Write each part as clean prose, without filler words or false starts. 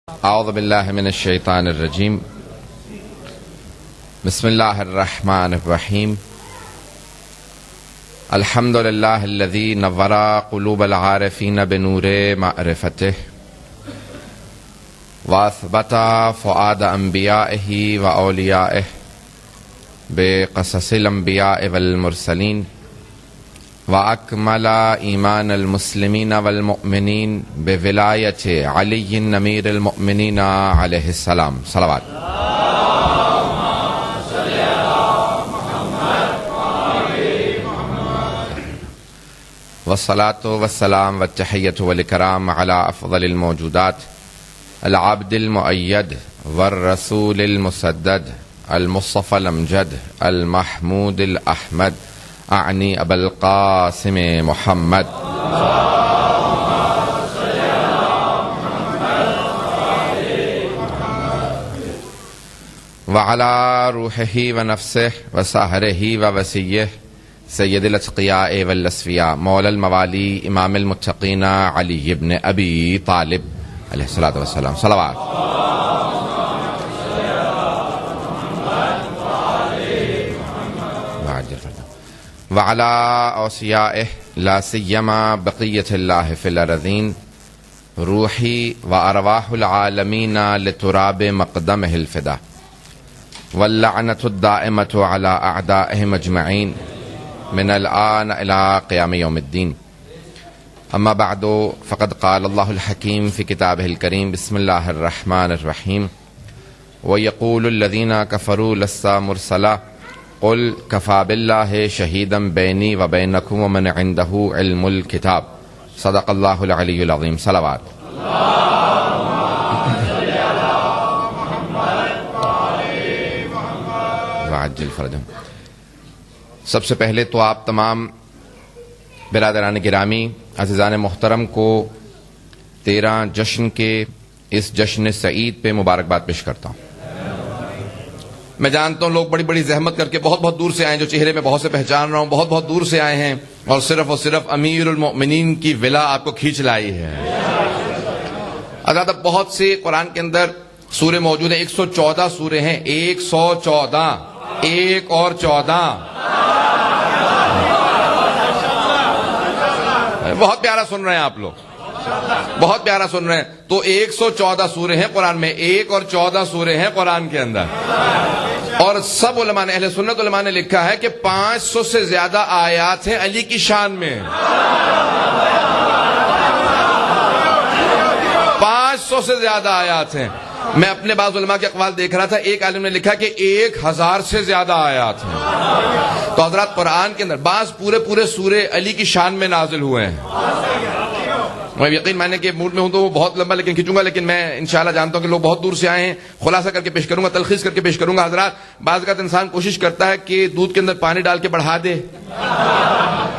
اعوذ باللہ من الشیطان الرجیم بسم اللہ الرحمن الرحیم الحمد للہ الذی نور قلوب العارفین بنور معرفتہ واثبت فؤاد انبیائہ و اولیائہ بقصص الانبیاء والمرسلین وأكمل إيمان المسلمين والمؤمنين بولاية علي أمير المؤمنين عليه السلام صلوات والصلاة والسلام والتحية والإكرام على أفضل الموجودات العبد المؤيد والرسول المسدد المصطفى الأمجد المحمود الأحمد اعنی ابا القاسم محمد وعلى روحه ونفسه وساهره ووسیه سید الاتقیاء والاصفیاء مولا الموالی امام المتقین علی بن ابی طالب علیہ الصلاۃ والسلام صلوات وعلى أوصيائه لا سيما بقية الله في الأرضين روحي وأرواح العالمين لتراب مقدمه الفدا واللعنة الدائمة على أعدائهم أجمعين من الآن إلى قيام يوم الدين. أما بعد فقد قال الله الحكيم في كتابه الكريم بسم الله الرحمن الرحيم ويقول الذين كفروا لست مرسلا قل کفا باللہ شہیدا بینی و بینکم ومن عنده علم الکتاب صدق اللہ العلی العظیم صلوات. وعجل فرجهم. سب سے پہلے تو آپ تمام برادران گرامی عزیزان محترم کو 13 جشن کے اس جشن سعید پہ مبارکباد پیش کرتا ہوں. میں جانتا ہوں لوگ بڑی بڑی زحمت کر کے بہت بہت دور سے آئے ہیں، جو چہرے میں بہت سے پہچان رہا ہوں، بہت بہت دور سے آئے ہیں اور صرف امیر المؤمنین کی ولا آپ کو کھینچ لائی ہے. حضرات بہت سے قرآن کے اندر سورے موجود ہیں، 114 سورے ہیں، 114 ایک اور 14 بہت پیارا سن رہے ہیں آپ لوگ، بہت پیارا سن رہے ہیں. تو 114 سورے ہیں قرآن میں، ایک اور 14 سورے ہیں قرآن کے اندر. اور سب علماء نے، اہل سنت علماء نے لکھا ہے کہ 500 سے زیادہ آیات ہیں علی کی شان میں. 500 سے زیادہ آیات ہیں. میں اپنے بعض علماء کے اقوال دیکھ رہا تھا، ایک عالم نے لکھا کہ 1000 سے زیادہ آیات ہیں. تو حضرات قرآن کے اندر بعض پورے سورے علی کی شان میں نازل ہوئے ہیں. میں یقین ماننے کے موڈ میں ہوں تو وہ بہت لمبا لیکن کھینچوں گا، لیکن میں انشاءاللہ جانتا ہوں کہ لوگ بہت دور سے آئے ہیں، خلاصہ کر کے پیش کروں گا، تلخیص کر کے پیش کروں گا. حضرات بعض اوقات انسان کوشش کرتا ہے کہ دودھ کے اندر پانی ڈال کے بڑھا دے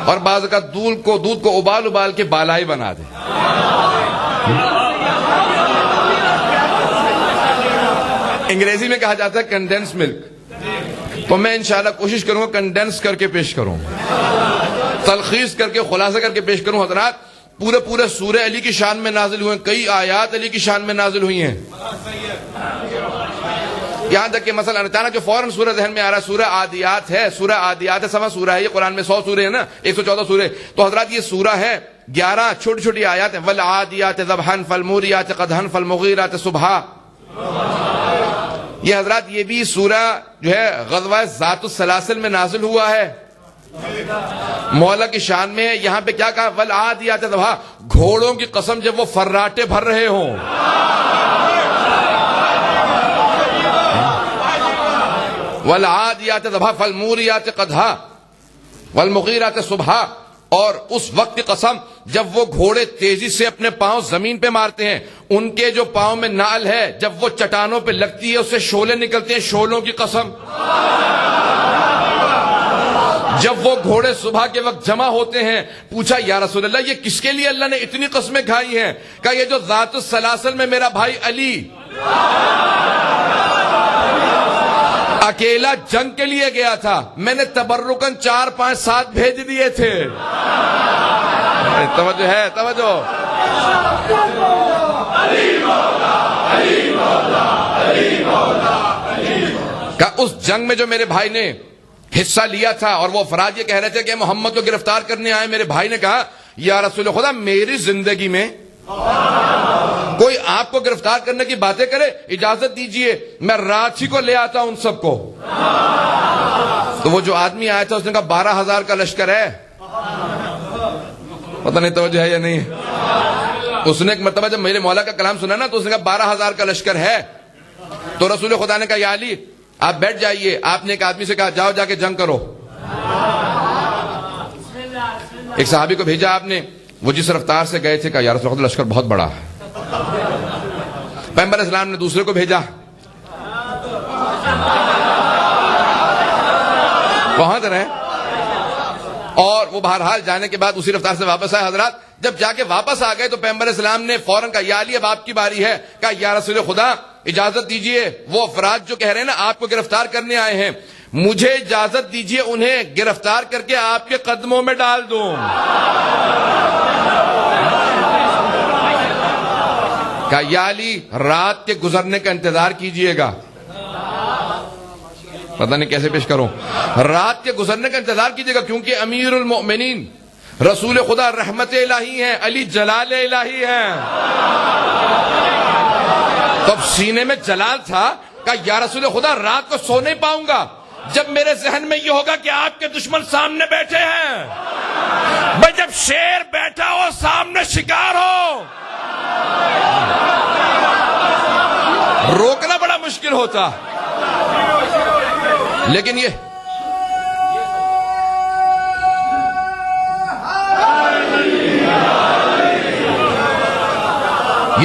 اور بعض اوقات دودھ کو ابال کے بالائی بنا دے. انگریزی میں کہا جاتا ہے کنڈینس ملک. تو میں انشاءاللہ کوشش کروں گا کنڈینس کر کے پیش کروں، تلخیص کر کے خلاصہ کر کے پیش کروں. حضرات پورے سورہ علی کی شان میں نازل ہوئے ہیں، کئی آیات علی کی شان میں نازل ہوئی ہیں. یہاں تک کہ مثلا اچانک جو فوراً سورہ ذہن میں آ رہا ہے سورہ عادیات ہے. سورہ عادیات ہے، سوا سورہ ہے یہ، قرآن میں 100 سورے ہیں نا، 114 سورے. تو حضرات یہ سورہ ہے 11 چھوٹی آیات ہیں. والعادیات ذبحا فالموریات قدحا فالمغیرات صبحا. یہ حضرات یہ بھی سورہ جو ہے غزوہ ذات السلاسل میں نازل ہوا ہے، مولا کی شان میں ہے. یہاں پہ کیا کہا؟ والعادیات ذبحا، گھوڑوں کی قسم جب وہ فراٹے بھر رہے ہوں. والعادیات ذبحا فالموریات قدحا والمغیرات صبحا. اور اس وقت کی قسم جب وہ گھوڑے تیزی سے اپنے پاؤں زمین پہ مارتے ہیں، ان کے جو پاؤں میں نال ہے جب وہ چٹانوں پہ لگتی ہے اس سے شعلے نکلتے ہیں، شعلوں کی قسم. جب وہ گھوڑے صبح کے وقت جمع ہوتے ہیں، پوچھا یا رسول اللہ یہ کس کے لیے اللہ نے اتنی قسمیں کھائی ہیں؟ کہا یہ جو ذات السلاسل میں میرا بھائی علی اکیلا جنگ کے لیے گیا تھا، میں نے تبرکن 4 5 7 بھیج دیے تھے. توجہ ہے، توجہ. کہ اس جنگ میں جو میرے بھائی نے حصہ لیا تھا اور وہ افراد یہ کہہ رہے تھے کہ محمد کو گرفتار کرنے آئے، میرے بھائی نے کہا یا رسول خدا میری زندگی میں کوئی آپ کو گرفتار کرنے کی باتیں کرے، اجازت دیجئے میں رات ہی کو لے آتا ہوں ان سب کو۔ تو وہ جو آدمی آیا تھا اس نے کہا 12,000 کا لشکر ہے، پتہ نہیں توجہ ہے یا نہیں ہے۔ اس نے ایک مرتبہ جب میرے مولا کا کلام سنا نا تو اس نے کہا 12,000 کا لشکر ہے۔ تو رسول خدا نے کہا یا علی آپ بیٹھ جائیے۔ آپ نے ایک آدمی سے کہا جاؤ جا کے جنگ کرو۔ ایک صحابی کو بھیجا آپ نے، وہ جس رفتار سے گئے تھے کہا یا رسول اللہ لشکر بہت بڑا ہے۔ پیغمبر اسلام نے دوسرے کو بھیجا، پہنچ رہے ہیں، اور وہ بہرحال جانے کے بعد اسی رفتار سے واپس آئے۔ حضرات جب جا کے واپس آ گئے تو پیغمبر اسلام نے فوراً کہا یا علی اب آپ کی باری ہے۔ کہا یا رسول خدا اجازت دیجئے، وہ افراد جو کہہ رہے ہیں نا آپ کو گرفتار کرنے آئے ہیں، مجھے اجازت دیجئے انہیں گرفتار کر کے آپ کے قدموں میں ڈال دوں۔ کہا یا علی رات کے گزرنے کا انتظار کیجئے گا۔ پتہ نہیں کیسے پیش کروں، رات کے گزرنے کا انتظار کیجئے گا، کیونکہ امیر المؤمنین رسول خدا رحمت الہی ہیں، علی جلال الہی ہیں۔ تو اب سینے میں جلال تھا، کہا یا رسول خدا رات کو سو نہیں پاؤں گا جب میرے ذہن میں یہ ہوگا کہ آپ کے دشمن سامنے بیٹھے ہیں۔ بھائی جب شیر بیٹھا ہو سامنے شکار ہو، روکنا بڑا مشکل ہوتا۔ لیکن یہ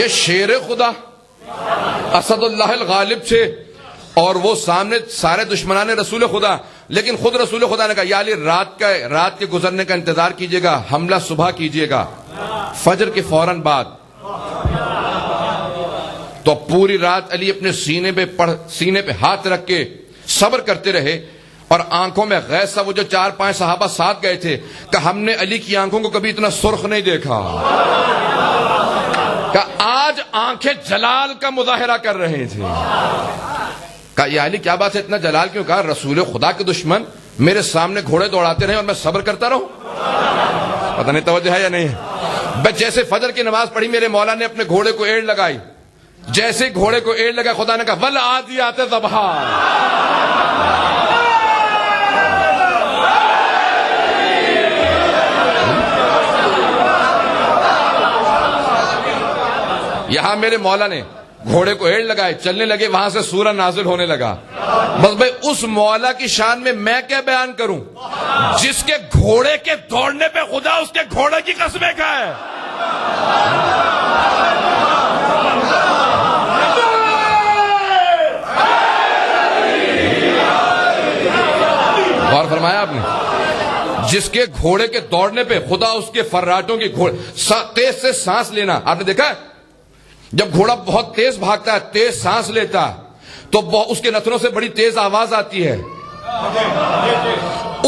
شیر خدا اسد اللہ الغالب تھے اور وہ سامنے سارے دشمنان رسول خدا، لیکن خود رسول خدا نے کہا یا علی رات کے گزرنے کا انتظار کیجئے گا، حملہ صبح کیجئے گا فجر کے فوراً بعد۔ تو پوری رات علی اپنے سینے پہ ہاتھ رکھ کے صبر کرتے رہے، اور آنکھوں میں غیظ تھا۔ وہ جو 4-5 صحابہ ساتھ گئے تھے کہ ہم نے علی کی آنکھوں کو کبھی اتنا سرخ نہیں دیکھا، کہ آج آنکھیں جلال کا مظاہرہ کر رہے تھے۔ کہا یا علی کیا بات ہے اتنا جلال کیوں؟ کہا رسول خدا کے دشمن میرے سامنے گھوڑے دوڑاتے رہے اور میں صبر کرتا رہوں۔ پتہ نہیں توجہ ہے یا نہیں ہے۔ بس جیسے فجر کی نماز پڑھی میرے مولا نے اپنے گھوڑے کو ایڑ لگائی، جیسے گھوڑے کو ایڑ لگا خدا نے کہا والعادیات ضبحا۔ یہاں میرے مولا نے گھوڑے کو ایڑ لگائے، چلنے لگے، وہاں سے سورہ نازل ہونے لگا۔ بس بھائی اس مولا کی شان میں کیا بیان کروں جس کے گھوڑے کے دوڑنے پہ خدا اس کے گھوڑے کی قسمیں کھائے۔ غور فرمایا آپ نے، جس کے گھوڑے کے دوڑنے پہ خدا اس کے فراٹوں کی تیز سے سانس لینا۔ آپ نے دیکھا ہے جب گھوڑا بہت تیز بھاگتا ہے، تیز سانس لیتا ہے تو اس کے نتنوں سے بڑی تیز آواز آتی ہے،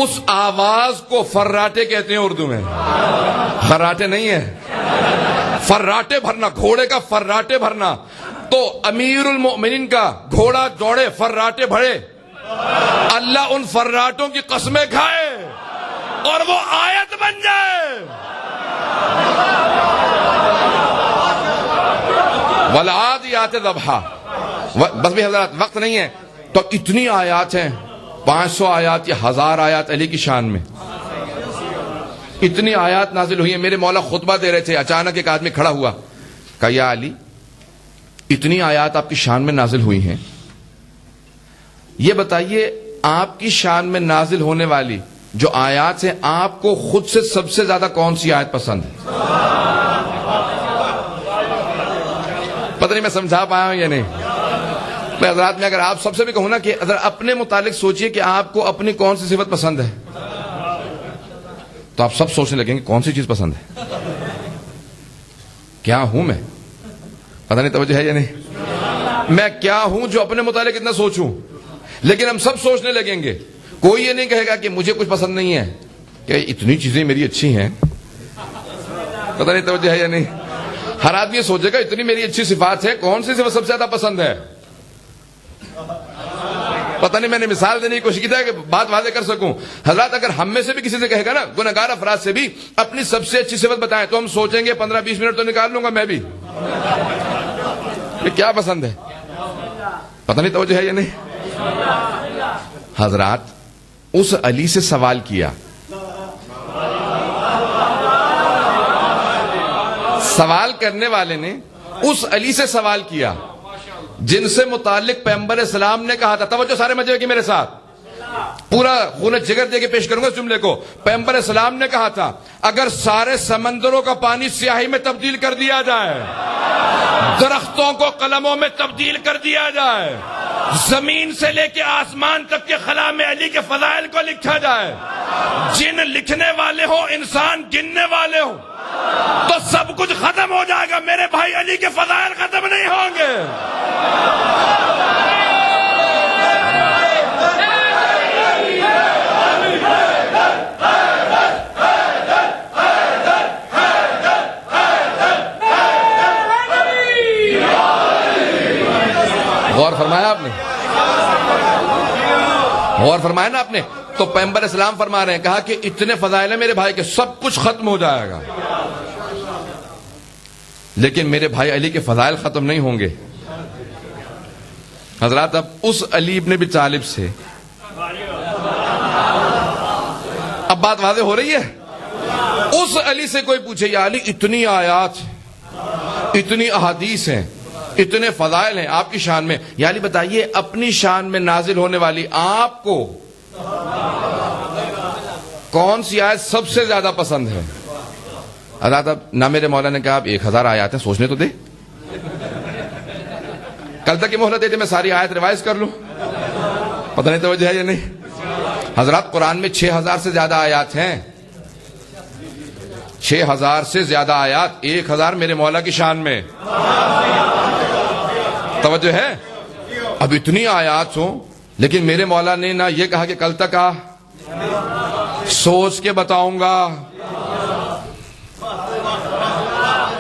اس آواز کو فراٹے کہتے ہیں اردو میں، فراٹے نہیں ہے، فراٹے بھرنا، گھوڑے کا فراٹے بھرنا۔ تو امیر المؤمنین کا گھوڑا دوڑے، فراٹے بھرے، اللہ ان فراٹوں کی قسمیں کھائے اور وہ آیت بن جائے۔ والعادیات ضبحا۔ بس بھی حضرات وقت نہیں ہے تو اتنی آیات ہیں، 500 آیات یا 1000 آیات علی کی شان میں، اتنی آیات نازل ہوئی ہیں۔ میرے مولا خطبہ دے رہے تھے، اچانک ایک آدمی کھڑا ہوا، کہا یا علی اتنی آیات آپ کی شان میں نازل ہوئی ہیں، یہ بتائیے آپ کی شان میں نازل ہونے والی جو آیات ہیں آپ کو خود سے سب سے زیادہ کون سی آیت پسند ہے؟ پتہ نہیں میں سمجھا پایا ہوں یا نہیں۔ میں حضرات میں اگر آپ سب سے بھی کہوں نا کہ اگر اپنے متعلق سوچئے کہ آپ کو اپنی کون سی صفت پسند ہے، تو آپ سب سوچنے لگیں گے کون سی چیز پسند ہے، کیا ہوں میں؟ پتہ نہیں توجہ ہے یا نہیں؟ میں کیا ہوں جو اپنے متعلق اتنا سوچوں؟ لیکن ہم سب سوچنے لگیں گے، کوئی یہ نہیں کہے گا کہ مجھے کچھ پسند نہیں ہے، کہ اتنی چیزیں میری اچھی ہیں۔ پتہ نہیں توجہ ہے یا نہیں؟ ہر آدمی یہ سوچے گا اتنی میری اچھی صفات ہے، کون سی صفت سب سے زیادہ پسند ہے؟ پتہ نہیں میں نے مثال دینے کی کوشش کی تھی کہ بات واضح کر سکوں. حضرات اگر ہم میں سے بھی کسی سے کہے گا نا گنہگار افراد سے بھی اپنی سب سے اچھی صفت بتائیں تو ہم سوچیں گے 15-20 منٹ تو نکال لوں گا میں بھی. یہ کیا پسند ہے؟ پتہ نہیں توجہ ہے یا نہیں. حضرات اس علی سے سوال کیا, سوال کرنے والے نے اس علی سے سوال کیا جن سے متعلق پیغمبر اسلام نے کہا تھا, توجہ سارے مجھے کی میرے ساتھ, پورا خون جگر دے کے پیش کروں گا اس جملے کو. پیغمبر اسلام نے کہا تھا اگر سارے سمندروں کا پانی سیاہی میں تبدیل کر دیا جائے, درختوں کو قلموں میں تبدیل کر دیا جائے, زمین سے لے کے آسمان تک کے خلا میں علی کے فضائل کو لکھا جائے, جن لکھنے والے ہوں انسان گننے والے ہوں, تو سب کچھ ختم ہو جائے گا, میرے بھائی علی کے فضائل ختم نہیں ہوں گے. غور فرمایا آپ نے, غور فرمایا نا آپ نے. تو پیغمبر اسلام فرما رہے ہیں, کہا کہ اتنے فضائل ہیں میرے بھائی کے سب کچھ ختم ہو جائے گا, لیکن میرے بھائی علی کے فضائل ختم نہیں ہوں گے. حضرات اب اس علی ابن ابی طالب سے اب بات واضح ہو رہی ہے. اس علی سے کوئی پوچھے یا علی اتنی آیات, اتنی احادیث ہیں, اتنے فضائل ہیں آپ کی شان میں, یا علی بتائیے اپنی شان میں نازل ہونے والی آپ کو کون سی آیت سب سے زیادہ پسند ہے؟ حضرات اب نہ میرے مولا نے کہا آپ 1000 آیات ہیں سوچنے تو دے, کل تک کی مہلت دیتے میں ساری آیت ریوائز کر لوں, پتہ نہیں توجہ ہے یا نہیں. حضرات قرآن میں 6000 سے زیادہ آیات ہیں, 6000 سے زیادہ آیات, 1000 میرے مولا کی شان میں. توجہ ہے. اب اتنی آیات ہوں لیکن میرے مولا نے نہ یہ کہا کہ کل تک آ, سوچ کے بتاؤں گا.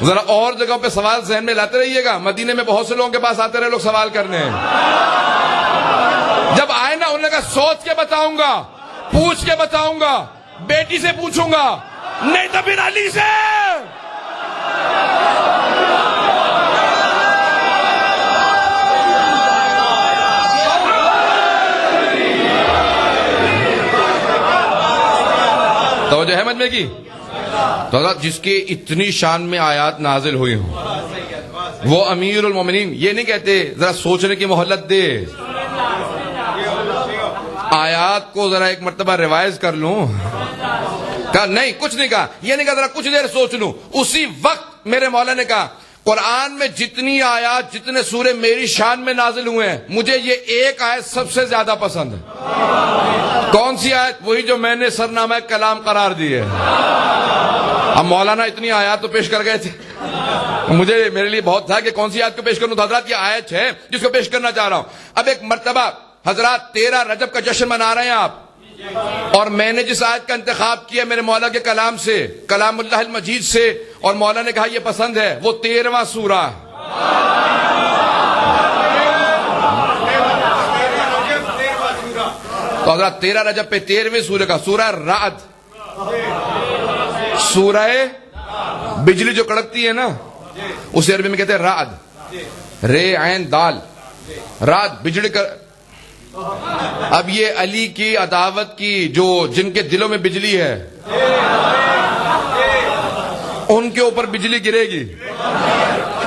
ذرا اور جگہوں پہ سوال ذہن میں لاتے رہیے گا, مدینے میں بہت سے لوگوں کے پاس آتے رہے لوگ سوال کرنے, جب آئے نا انہوں نے کہا سوچ کے بتاؤں گا, پوچھ کے بتاؤں گا, بیٹی سے پوچھوں گا, نہیں تو پھر علی سے. توجہ ہے مجمع کی. تو حضرت جس کے اتنی شان میں آیات نازل ہوئی ہوں وہ امیر المومنین, یہ نہیں کہتے ذرا سوچنے کی مہلت دے, آیات کو ذرا ایک مرتبہ ریوائز کر لوں, کہا نہیں کچھ نہیں کہا, یہ نہیں کہا ذرا کچھ دیر سوچ لوں. اسی وقت میرے مولا نے کہا قرآن میں جتنی آیات جتنے سورے میری شان میں نازل ہوئے ہیں مجھے یہ ایک آیت سب سے زیادہ پسند ہے. کون سی آیت؟ وہی جو میں نے سرنامہ کلام قرار دی ہے. اب مولانا اتنی آیات تو پیش کر گئے تھے, مجھے میرے لیے بہت تھا کہ کون سی آیت کو پیش کروں. تو حضرات یہ آیت ہے جس کو پیش کرنا چاہ رہا ہوں. اب ایک مرتبہ حضرات 13 رجب کا جشن منا رہے ہیں آپ, اور میں نے جس آیت کا انتخاب کیا میرے مولا کے کلام سے, کلام اللہ المجید سے, اور مولا نے کہا یہ پسند ہے, وہ 13واں سورہ ہے. تو حضرات 13 رجب پہ 13ویں سورہ کا سورہ رعد, سورہ بجلی جو کڑکتی ہے نا اسے عربی میں کہتے ہیں رعد, رے عین دال, رعد بجلی کا. اب یہ علی کی عداوت کی جو جن کے دلوں میں بجلی ہے ان کے اوپر بجلی گرے گی.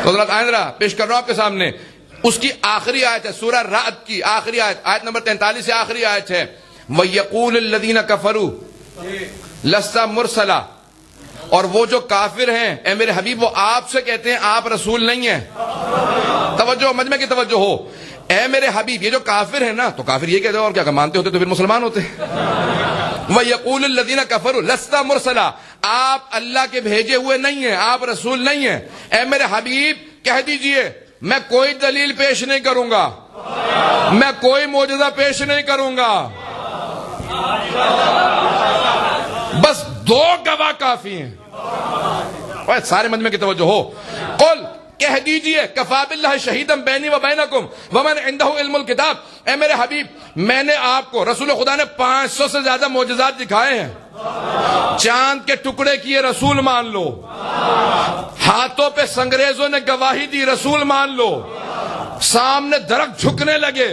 تو حضرات آئندہ پیش کر رہا ہوں آپ کے سامنے اس کی آخری آیت ہے, سورہ رعد کی آخری آیت, آیت نمبر 43 سے آخری آیت ہے. وَيَقُولُ الَّذِينَ كَفَرُوا لَسْتَ مُرْسَلًا, اور وہ جو کافر ہیں اے میرے حبیب وہ آپ سے کہتے ہیں آپ رسول نہیں ہیں. توجہ, مجمع کی توجہ ہو. اے میرے حبیب, یہ جو کافر ہیں نا, تو کافر یہ کہتے ہیں اور کیا مانتے ہوتے تو پھر مسلمان ہوتے. وَيَقُولُ الَّذِينَ كَفَرُوا لَسْتَ مُرْسَلًا, آپ اللہ کے بھیجے ہوئے نہیں ہیں, آپ رسول نہیں ہیں. اے میرے حبیب کہہ دیجئے میں کوئی دلیل پیش نہیں کروں گا, میں کوئی معجزہ پیش نہیں کروں گا, بس 2 گواہ کافی ہیں. سارے مجمع کی توجہ ہو. قل, کہہ دیجئے کفا باللہ شہیدم بینی و بینکم ومن عنده علم الکتاب، اے میرے حبیب میں نے آپ کو، رسول خدا نے 500 سے زیادہ معجزات دکھائے ہیں، چاند کے ٹکڑے کیے رسول مان لو، ہاتھوں پہ سنگریزوں نے گواہی دی رسول مان لو، سامنے درخت جھکنے لگے،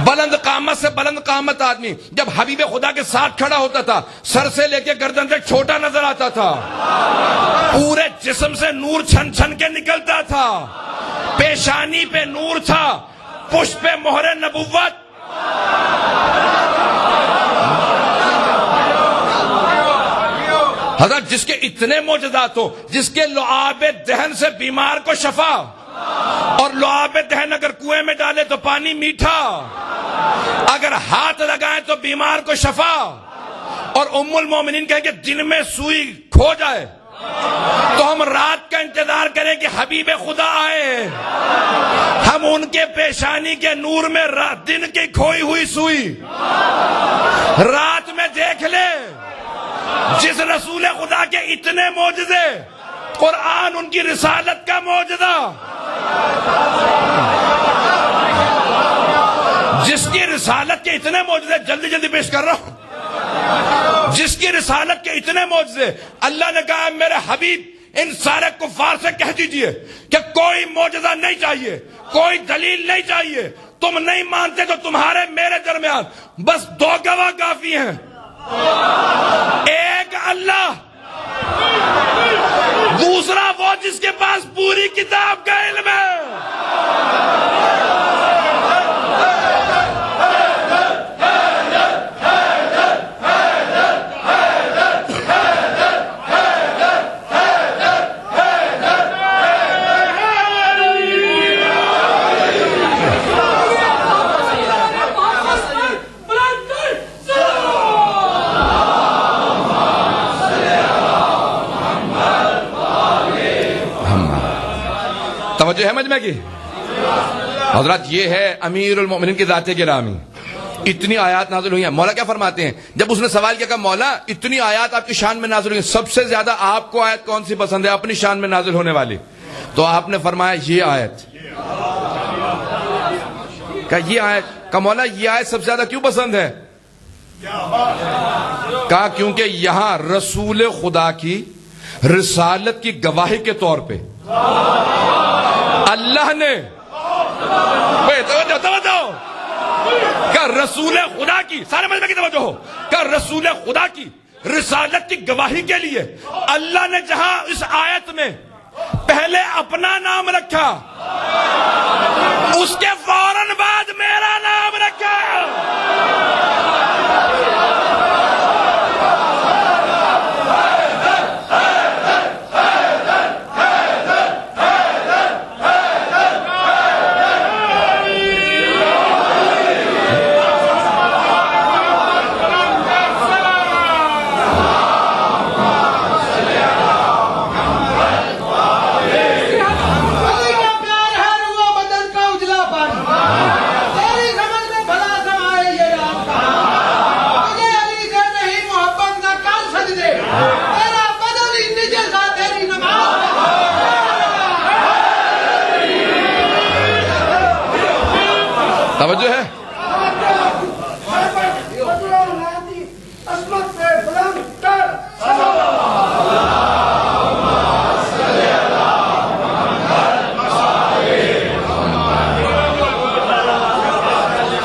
بلند قامت سے بلند قامت آدمی جب حبیب خدا کے ساتھ کھڑا ہوتا تھا سر سے لے کے گردن تک چھوٹا نظر آتا تھا، پورے جسم سے نور چھن چھن کے نکلتا تھا، پیشانی پہ نور تھا، پشت پہ مہر نبوت۔ حضرت جس کے اتنے معجزات ہو، جس کے لعاب دہن سے بیمار کو شفا، اور لعاب دہن اگر کنویں میں ڈالے تو پانی میٹھا، اگر ہاتھ لگائیں تو بیمار کو شفا، اور ام المومنین کہے کہ دن میں سوئی کھو جائے تو ہم رات کا انتظار کریں کہ حبیب خدا آئے، ہم ان کے پیشانی کے نور میں دن کی کھوئی ہوئی سوئی رات میں دیکھ لیں۔ جس رسول خدا کے اتنے معجزے، قرآن ان کی رسالت کا معجزہ، جس کی رسالت کے اتنے معجزے، جلدی جلدی پیش کر رہا ہوں، جس کی رسالت کے اتنے معجزے، اللہ نے کہا میرے حبیب ان سارے کفار سے کہہ دیجئے کہ کوئی معجزہ نہیں چاہیے، کوئی دلیل نہیں چاہیے، تم نہیں مانتے تو تمہارے میرے درمیان بس 2 گواہ کافی ہیں، ایک اللہ، دوسرا وہ جس کے پاس پوری کتاب کا علم ہے۔ توجہ ہے مجمع کی؟ حضرات یہ ہے امیر المومنین کی ذات گرامی، اتنی آیات نازل ہوئی ہیں۔ مولا کیا فرماتے ہیں جب اس نے سوال کیا کہ مولا اتنی آیات آپ کی شان میں نازل ہوئی ہیں، سب سے زیادہ آپ کو آیت کون سی پسند ہے اپنی شان میں نازل ہونے والی؟ تو آپ نے فرمایا یہ آیت۔ کہ یہ آیت کہ مولا یہ آیت سب سے زیادہ کیوں پسند ہے؟ کہا کیونکہ یہاں رسول خدا کی رسالت کی گواہی کے طور پہ اللہ نے کہ رسول خدا کی، سارے مجمع کی توجہ ہو، کہ رسول خدا کی رسالت کی گواہی کے لیے اللہ نے جہاں اس آیت میں پہلے اپنا نام رکھا، اس کے فوراً بعد میرا نام رکھا۔ توجہ ہے؟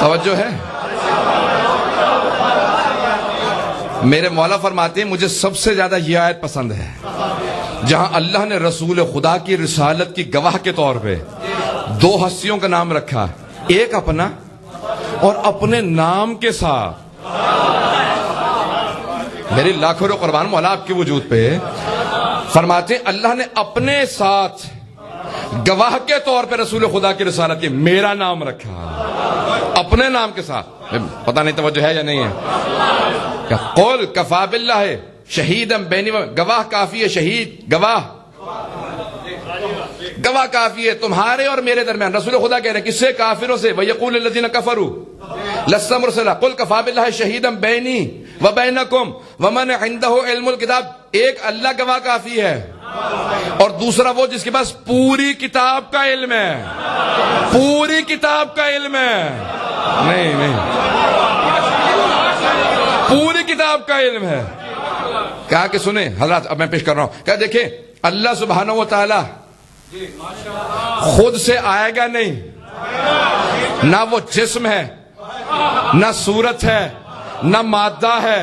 توجہ ہے؟ میرے مولا فرماتے ہیں مجھے سب سے زیادہ یہ آیت پسند ہے جہاں اللہ نے رسول خدا کی رسالت کی گواہ کے طور پہ 2 ہستیوں کا نام رکھا، ایک اپنا اور اپنے نام کے ساتھ۔ میری لاکھوں قربان مولا آپ کے وجود پہ فرماتے ہیں اللہ نے اپنے ساتھ گواہ کے طور پہ رسول خدا کی رسالت کی میرا نام رکھا، اپنے نام کے ساتھ۔ پتہ نہیں توجہ ہے یا نہیں ہے؟ کہ قول کفا باللہ شہیدم بینی، گواہ کافی ہے، شہید گواہ گواہ کافی ہے تمہارے اور میرے درمیان۔ رسول خدا کہہ رہے ہیں کس سے؟ کافروں سے۔ وَيَقُولُ الَّذِينَ كَفَرُوا لَسْتَ مُرْسَلًا قُلْ كَفَى بِاللَّهِ شَهِيدًا بَيْنِي وَبَيْنَكُمْ وَمَنْ عِندَهُ عِلْمُ الْكِتَابِ۔ ایک اللہ گواہ کافی ہے، اور دوسرا وہ جس کے پاس پوری کتاب کا علم ہے. پوری کتاب کا علم ہے. نہیں پوری کتاب کا علم ہے. کہا کہ سنیں حضرات، اب میں پیش کر رہا ہوں. کہا دیکھیں اللہ سبحانہ و تعالی خود سے آئے گا نہیں، نہ وہ جسم ہے، نہ صورت ہے، نہ مادہ ہے.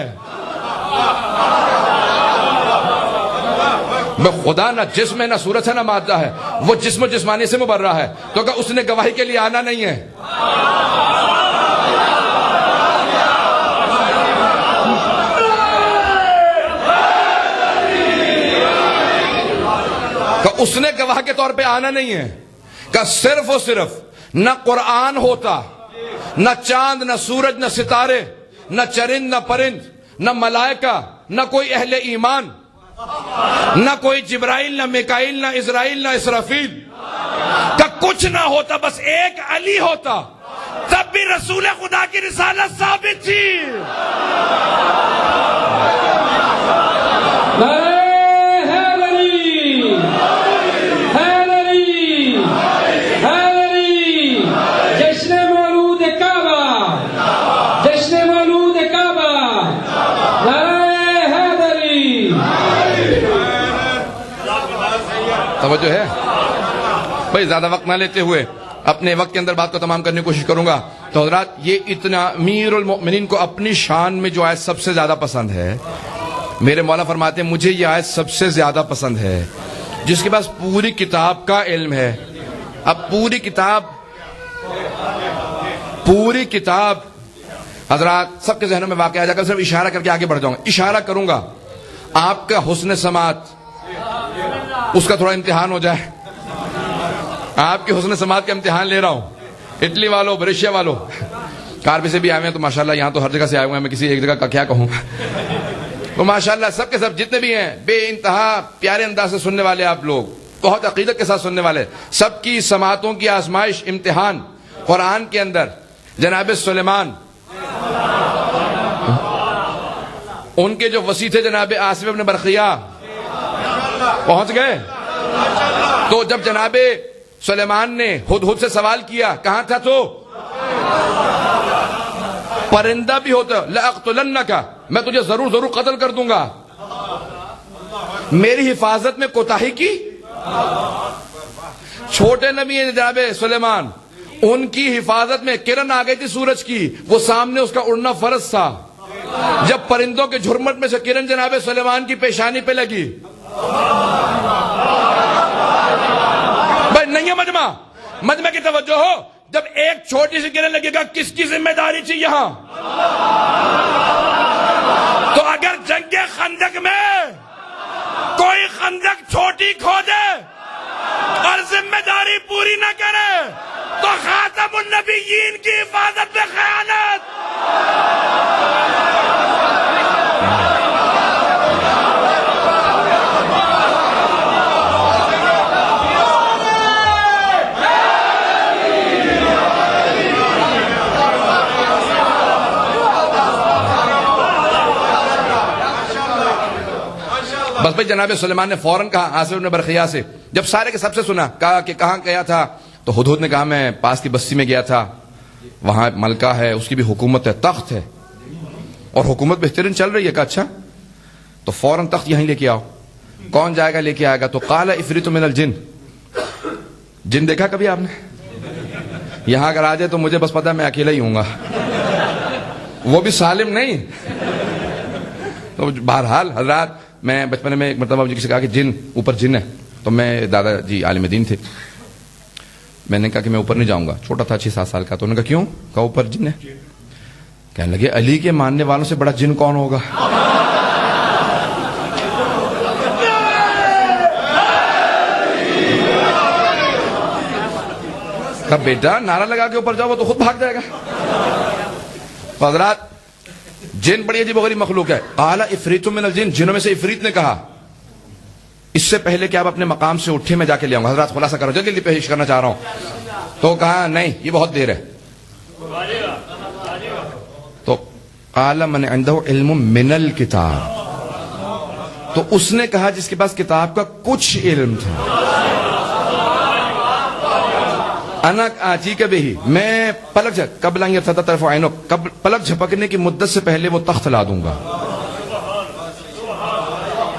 خدا نہ جسم ہے، نہ صورت ہے، نہ مادہ ہے. وہ جسم و جسمانی سے مبرہ ہے. تو کہ اس نے گواہی کے لیے آنا نہیں ہے. کہ اس نے گواہ کے طور پہ آنا نہیں ہے. کہ صرف و صرف نہ قرآن ہوتا، نہ چاند، نہ سورج، نہ ستارے، نہ چرند، نہ پرند، نہ ملائکہ، نہ کوئی اہل ایمان، نہ کوئی جبرائیل، نہ میکائیل، نہ اسرائیل، نہ اسرافیل، کا کچھ نہ ہوتا، بس ایک علی ہوتا، تب بھی رسول خدا کی رسالت ثابت تھی. توجہ ہے بھائی. زیادہ وقت نہ لیتے ہوئے اپنے وقت کے اندر بات کو تمام کرنے کی کوشش کروں گا. تو حضرات یہ اتنا امیر المؤمنین کو اپنی شان میں جو آیت سب سے زیادہ پسند ہے، میرے مولا فرماتے ہیں مجھے یہ آیت سب سے زیادہ پسند ہے، جس کے پاس پوری کتاب کا علم ہے. اب پوری کتاب حضرات سب کے ذہنوں میں واقع آ جا کر صرف اشارہ کر کے آگے بڑھ جاؤں گا. اشارہ کروں گا آپ کا حسن سماعت، اس کا تھوڑا امتحان ہو جائے. آپ کے حسن سماعت کا امتحان لے رہا ہوں. اٹلی والوں، بریشیا والوں، کاربی سے بھی آئے ہیں تو ماشاءاللہ یہاں تو ہر جگہ سے آئے ہوئے ہیں، میں کسی ایک جگہ کا کیا کہوں. تو ماشاءاللہ سب کے سب جتنے بھی ہیں بے انتہا پیارے انداز سے سننے والے، آپ لوگ بہت عقیدت کے ساتھ سننے والے. سب کی سماعتوں کی آزمائش، امتحان قرآن کے اندر جناب سلیمان، ان کے جو وصی تھے جناب آصف ابن برقیہ پہنچ گئے. تو جب جناب سلیمان نے ہدہد سے سوال کیا کہاں تھا، تو پرندہ بھی ہوتا لأقتلنک، میں تجھے ضرور قتل کر دوں گا. میری حفاظت میں کوتاہی کی. چھوٹے نبی ہیں جناب سلیمان، ان کی حفاظت میں کرن آ گئی تھی سورج کی، وہ سامنے اس کا اڑنا فرض تھا. جب پرندوں کے جھرمٹ میں سے کرن جناب سلیمان کی پیشانی پہ لگی، بھائی نہیں ہے مجمع کی توجہ ہو، جب ایک چھوٹی سی کرن لگے گا کس کی ذمہ داری تھی یہاں؟ تو اگر جنگ خندق میں کوئی خندق چھوٹی کھودے اور ذمہ داری پوری نہ کرے تو خاتم النبیین کی حفاظت میں خیانت. بس بھائی جناب سلیمان نے فوراً کہا آصف بن برقیہ سے، جب سارے کے سب سے سنا، کہا کہ کہاں گیا تھا؟ تو ہدہد نے کہا میں پاس کی بستی میں گیا تھا، وہاں ملکہ ہے، اس کی بھی حکومت ہے، تخت ہے، اور حکومت بہترین چل رہی ہے. کہا اچھا تو فوراً تخت یہیں لے کے آؤ. کون جائے گا لے کے آئے گا؟ تو قال عفریت من الجن. جن دیکھا کبھی آپ نے؟ یہاں اگر آ جائے تو مجھے بس پتا میں اکیلا ہی ہوں گا، وہ بھی سالم نہیں. تو بہرحال حضرات میں بچپن میں ایک مرتبہ مجھے کسی کہا کہ جن اوپر جن ہے، تو میں دادا جی عالم دین تھے، میں نے کہا کہ میں اوپر نہیں جاؤں گا. چھوٹا تھا 6-7 سال کا. تو انہوں نے کہا کیوں؟ کہا اوپر جن ہے. کہنے لگے علی کے ماننے والوں سے بڑا جن کون ہوگا؟ کہا بیٹا نعرہ لگا کے اوپر جاؤ، وہ تو خود بھاگ جائے گا. حضرات جن بڑی عجیب و غریب مخلوق ہے. قال عفریت من الجن، جنوں میں سے عفریت نے کہا اس سے پہلے کہ آپ اپنے مقام سے اٹھے میں جا کے لے آؤں گا. حضرات خلاصہ کرو، جلدی پیش کرنا چاہ رہا ہوں. تو کہا نہیں یہ بہت دیر ہے. تو قال من عنده علم من الکتاب، تو اس نے کہا جس کے پاس کتاب کا کچھ علم تھا، انا آتی کبھی ہی میں پلک جھپکنے کی مدت سے پہلے وہ تخت لا دوں گا،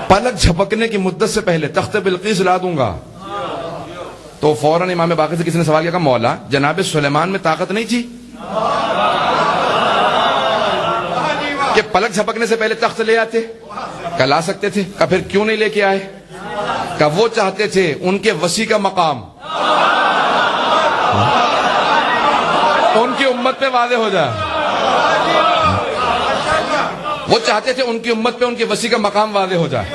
پلک جھپکنے کی مدت سے پہلے تخت بلقیس لا دوں گا۔ تو فوراً امام باقر سے کسی نے سوال کیا کہ مولا جناب سلیمان میں طاقت نہیں تھی کہ پلک جھپکنے سے پہلے تخت لے آتے؟ کہ لا سکتے تھے۔ کہ پھر کیوں نہیں لے کے آئے؟ کہ وہ چاہتے تھے ان کے وسیع کا مقام ان کی امت پہ واضح ہو جائے، وہ چاہتے تھے ان کی امت پہ ان کے وسیع کا مقام واضح ہو جائے۔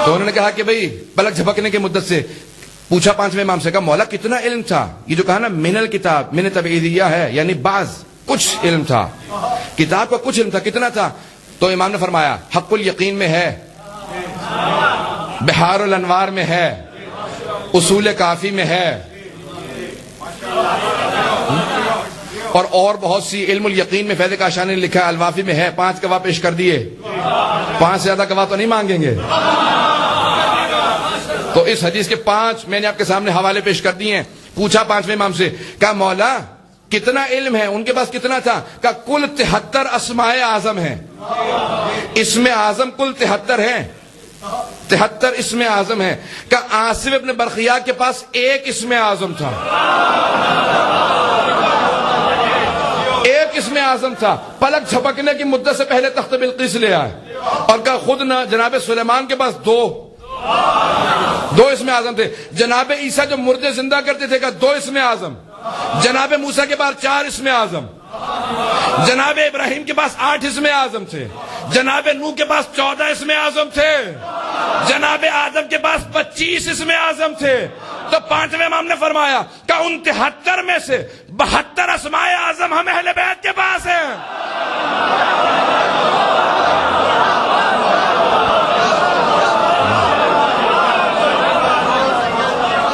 تو انہوں نے کہا کہ بھئی پلک جھپکنے کی مدت سے پوچھا پانچویں امام سے، کہا مولا کتنا علم تھا؟ یہ جو کہا نا من الکتاب من تبعیدیہ ہے، یعنی بعض کچھ علم تھا، کتاب کا کچھ علم تھا، کتنا تھا؟ تو امام نے فرمایا حق الیقین میں ہے، بحار الانوار میں ہے، اصول کافی میں ہے، اور بہت سی علم الیقین میں فیض کاشانی نے لکھا ہے، الوافی میں ہے۔ 5 گواہ پیش کر دیے، 5 سے زیادہ گواہ تو نہیں مانگیں گے۔ تو اس حدیث کے 5 میں نے آپ کے سامنے حوالے پیش کر دیے ہیں۔ پوچھا پانچویں امام سے، کہا مولا کتنا علم ہے؟ ان کے پاس کتنا تھا؟ کہا کل 73 اسماء اعظم ہیں، اسم اعظم کل 73 ہیں، 73 اسم اعظم ہیں۔ کہا عاصم ابن برقیہ کے پاس 1 اسم اعظم تھا، 1 اسم اعظم تھا۔ پلک جھپکنے کی مدت سے پہلے تخت بلقیس لے آئے، اور کہا خود نہ جناب سلیمان کے پاس 2 اسم اعظم تھے۔ جناب عیسیٰ جو مردے زندہ کرتے تھے، کہا 2 اسم اعظم۔ جناب موسیٰ کے پاس 4 اسم اعظم۔ جناب ابراہیم کے پاس 8 اسم اعظم تھے۔ جناب نوح کے پاس 14 اسم اعظم تھے۔ جناب آدم کے پاس 25 اسم اعظم تھے۔ تو پانچویں امام نے فرمایا کہ ان 73 میں سے 72 اسماء اعظم ہم اہل بیت کے پاس ہیں۔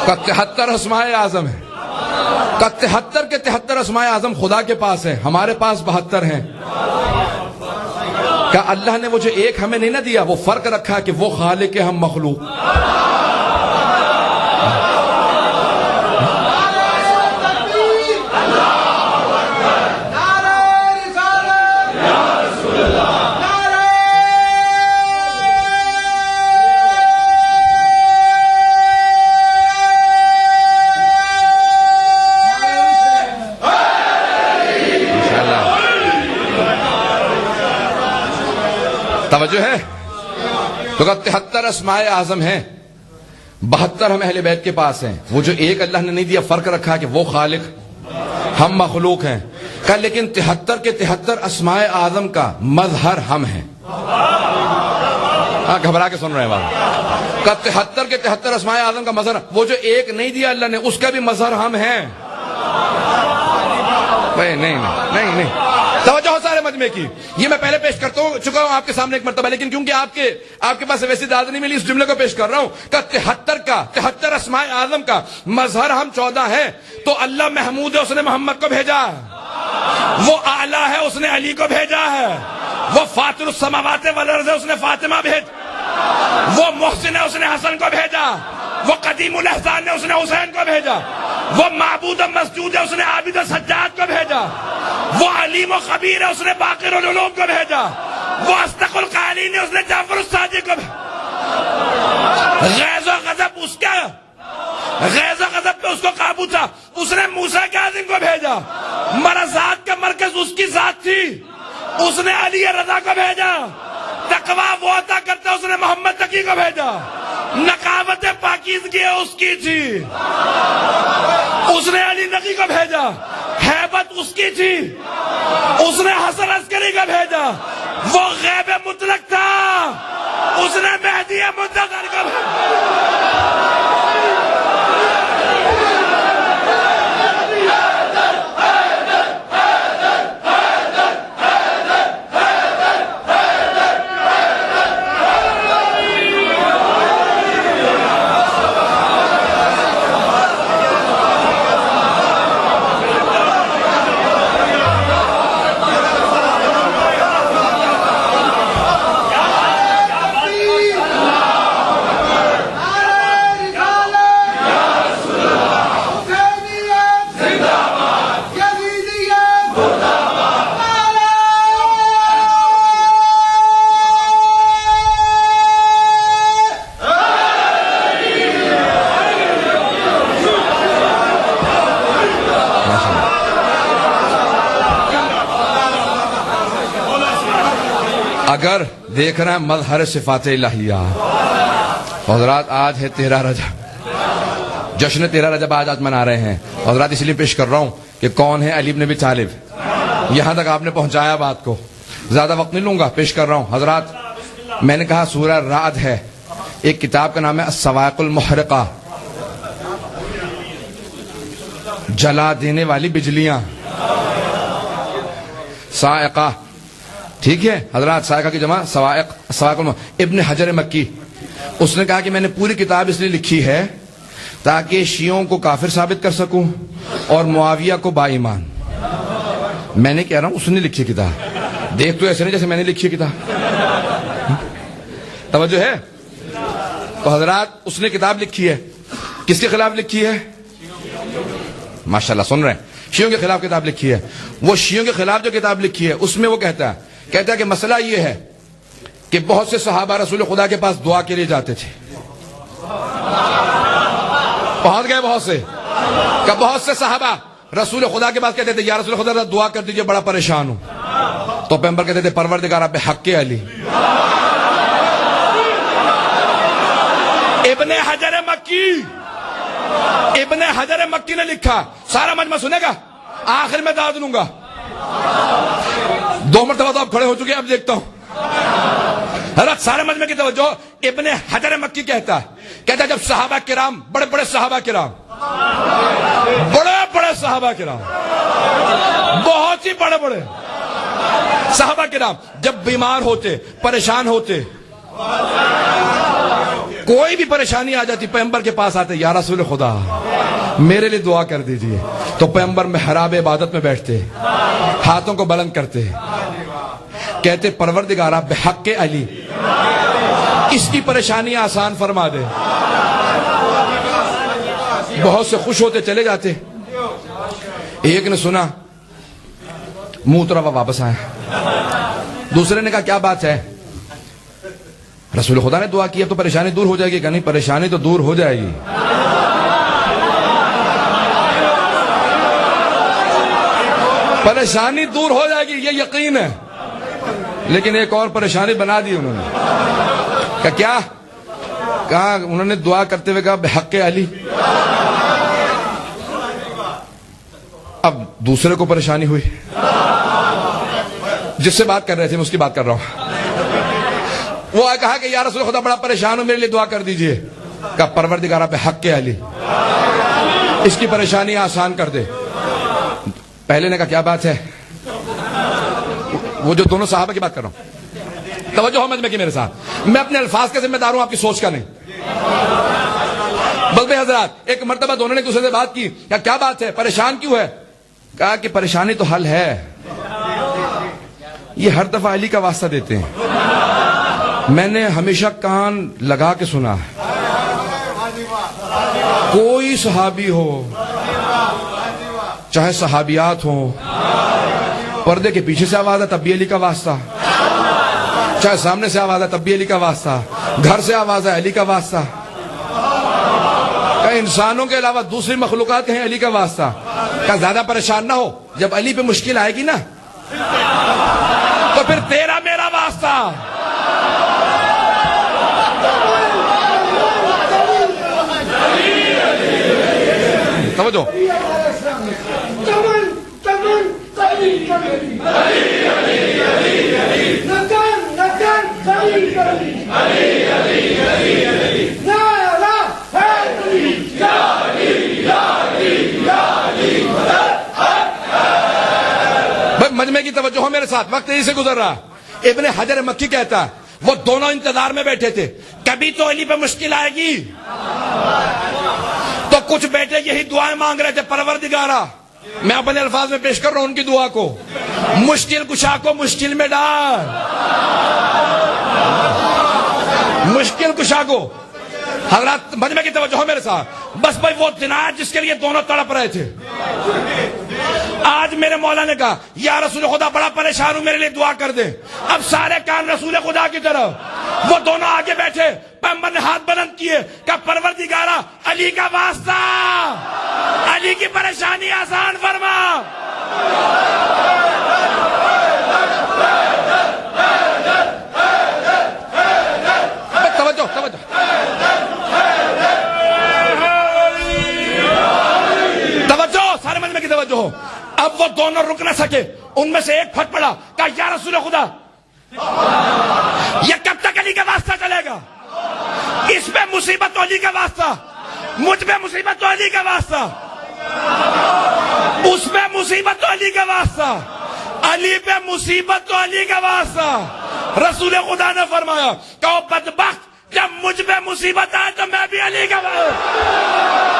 کہ 73 اسماء اعظم ہیں، کہ 73 کے 73 اسماء اعظم خدا کے پاس ہیں، ہمارے پاس 72 ہیں۔ کہ اللہ نے وہ جو ایک ہمیں نہیں نہ دیا، وہ فرق رکھا کہ وہ خالق ہے، ہم مخلوق۔ توجہ ہے؟ تو 73 اسماء اعظم ہیں، 72 ہم اہل بیت کے پاس ہیں۔ وہ جو ایک اللہ نے نہیں دیا، فرق رکھا کہ وہ خالق، ہم مخلوق ہیں۔ کہ لیکن 73 کے 73 اسماء اعظم کا مظہر ہم ہیں۔ ہاں گھبرا کے سن رہے ہیں بات۔ کہ 73 کے 73 اسماء اعظم کا مظہر، وہ جو ایک نہیں دیا اللہ نے، اس کا بھی مظہر ہم ہیں۔ نہیں توجہ ہو سارے مجمع کی، یہ میں پہلے پیش کرتا ہوں چکا ہوں آپ کے سامنے ایک مرتبہ، لیکن کیونکہ آپ کے پاس ویسی داد نہیں ملی، اس جملے کو پیش کر رہا ہوں کہ 73 اسماء اعظم کا مظہر ہم 14 ہیں۔ تو اللہ محمود ہے، اس نے محمد کو بھیجا ہے۔ وہ اعلیٰ ہے، اس نے علی کو بھیجا ہے۔ وہ فاطر السماوات والارض ہے، اس نے فاطمہ بھیجا۔ وہ محسن ہے، اس نے حسن کو بھیجا۔ وہ قدیم الاحسان ہے، اس نے حسین کو بھیجا۔ وہ معبود مسجود ہے، اس نے عابد سجاد کو بھیجا۔ وہ علیم و خبیر ہے، اس نے باقر العلوم کو بھیجا۔ وہ اصدق القائلین ہے، اس نے جعفر الصادق کو بھیجا۔ غیظ و غضب اس کا، غیظ و غضب پہ اس کو قابو تھا، اس نے موسیٰ کاظم کو بھیجا۔ مرضات کا مرکز اس کی ذات تھی، اس نے علی رضا کو بھیجا۔ تقویٰ وہ عطا کرتا، اس نے محمد تقی کو بھیجا۔ نقاوت پاکیزگی اس کی تھی، اس نے علی نقی کو بھیجا۔ ہیبت اس کی تھی، اس نے حسن عسکری کو بھیجا۔ وہ غیب مطلق تھا، اس نے مہدی منتظر کو بھیجا۔ کر دیکھ رہے ہیں مظہر صفات الہیہ. حضرات آج ہے 13 رجب، جشن 13 رجب آج منا رہے ہیں. حضرات اس لیے پیش کر رہا ہوں کہ کون ہے علی بن ابی طالب. یہاں تک آپ نے پہنچایا بات کو، زیادہ وقت نہیں لوں گا، پیش کر رہا ہوں. حضرات میں نے کہا سورہ رعد ہے، ایک کتاب کا نام ہے الصواعق المحرقہ، جلا دینے والی بجلیاں، صاعقہ. ٹھیک ہے حضرات، صاعقہ کی جمع صواعق. ابن حجر مکی اس نے کہا کہ میں نے پوری کتاب اس لیے لکھی ہے تاکہ شیعوں کو کافر ثابت کر سکوں اور معاویہ کو با ایمان. میں نے کہہ رہا ہوں اس نے لکھی کتاب، دیکھ تو ایسے نہیں جیسے میں نے لکھی کتاب. توجہ ہے؟ تو حضرات اس نے کتاب لکھی ہے، کس کے خلاف لکھی ہے؟ ماشاءاللہ سن رہے ہیں، شیعوں کے خلاف کتاب لکھی ہے. وہ شیعوں کے خلاف جو کتاب لکھی ہے اس میں وہ کہتا ہے کہ مسئلہ یہ ہے کہ بہت سے صحابہ رسول خدا کے پاس دعا کے لیے جاتے تھے. پہنچ گئے بہت سے، کہ بہت سے صحابہ رسول خدا کے پاس کہتے تھے یا رسول خدا دعا کر دیجئے، بڑا پریشان ہوں. تو پیغمبر کہتے تھے پروردگار بحق علی. ابن حجر مکی نے لکھا، سارا مجمع سنے گا، آخر میں داد لوں گا. 2 مرتبہ تو آپ کھڑے ہو چکے ہیں، اب دیکھتا ہوں. حضرت سارے مجمع کی توجہ. ابن حجر مکی کہتا ہے جب صحابہ کرام، بڑے بڑے صحابہ کرام، بہت ہی بڑے بڑے صحابہ کرام جب بیمار ہوتے، پریشان ہوتے، کوئی بھی پریشانی آ جاتی، پیغمبر کے پاس آتے، یا رسول خدا میرے لیے دعا کر دیجئے. تو پیغمبر محراب عبادت میں بیٹھتے، ہاتھوں کو بلند کرتے، کہتے پروردگارہ بحق علی اس کی پریشانی آسان فرما دے. بہت سے خوش ہوتے، چلے جاتے. ایک نے سنا، منہ طرف واپس آئے. دوسرے نے کہا کیا بات ہے؟ رسول خدا نے دعا کی، اب تو پریشانی دور ہو جائے گی. کہ نہیں، پریشانی تو دور ہو جائے گی. پریشانی دور ہو جائے گی یہ یقین ہے، لیکن ایک اور پریشانی بنا دی انہوں نے. کیا کہا؟ انہوں نے دعا کرتے ہوئے کہا بحق علی. اب دوسرے کو پریشانی ہوئی، جس سے بات کر رہے تھے میں اس کی بات کر رہا ہوں. وہ کہا کہ یا رسول خدا بڑا پریشان ہوں، میرے لیے دعا کر دیجئے. کہا پروردگارہ بحق علی اس کی پریشانی آسان کر دے. پہلے نے کہا کیا بات ہے؟ وہ جو دونوں صحابہ کی بات کر رہا ہوں، توجہ ہو مجمع کی میرے ساتھ. میں اپنے الفاظ کا ذمہ دار ہوں، آپ کی سوچ کا نہیں. بلکہ حضرات ایک مرتبہ دونوں نے دوسرے سے بات کی، کیا بات ہے، پریشان کیوں ہے؟ کہا کہ پریشانی تو حل ہے. یہ ہر دفعہ علی کا واسطہ دیتے ہیں، میں نے ہمیشہ کان لگا کے سنا ہے. کوئی صحابی ہو، چاہے صحابیات ہوں، پردے کے پیچھے سے آواز ہے تب بھی علی کا واسطہ، چاہے سامنے سے آواز ہے تب بھی علی کا واسطہ، گھر سے آواز ہے علی کا واسطہ، کہ انسانوں کے علاوہ دوسری مخلوقات ہیں علی کا واسطہ. کہ زیادہ پریشان نہ ہو، جب علی پہ مشکل آئے گی نا تو پھر تیرا میرا واسطہ. توجہ. مجمع کی توجہ ہو میرے ساتھ، وقت یہی سے گزر رہا. ابن حجر مکی کہتا ہے وہ دونوں انتظار میں بیٹھے تھے، کبھی تو علی پہ مشکل آئے گی. تو کچھ بیٹے یہی دعائیں مانگ رہے تھے، پروردگارہ میں اپنے الفاظ میں پیش کر رہا ہوں ان کی دعا کو، مشکل کشا کو مشکل میں ڈال، مشکل کشا کو. حضرات مجمع کی توجہ ہو میرے ساتھ. بس بھائی وہ دن آیا جس کے لیے دونوں تڑپ رہے تھے. آج میرے مولا نے کہا یا رسول خدا بڑا پریشان ہوں، میرے لیے دعا کر دے. اب سارے کام رسول خدا کی طرف. وہ دونوں آگے بیٹھے، پیغمبر نے ہاتھ بلند کیے کہ پروردگارہ علی کا واسطہ، علی کی پریشانی آسان فرما. توجہ، سارے مجمع کی توجہ ہو. اب وہ دونوں رک نہ سکے، ان میں سے ایک پھٹ پڑا، کہا یا رسول خدا یہ کب تک علی کا واسطہ چلے گا؟ اس پہ مصیبت تو علی کا واسطہ، مجھ پہ مصیبت تو علی کا واسطہ، اس پہ مصیبت تو علی کا واسطہ، علی پہ مصیبت تو علی کا واسطہ. رسول خدا نے فرمایا کہ بدبخت، جب مجھ پہ مصیبت آئے تو میں بھی علی کا واسطہ.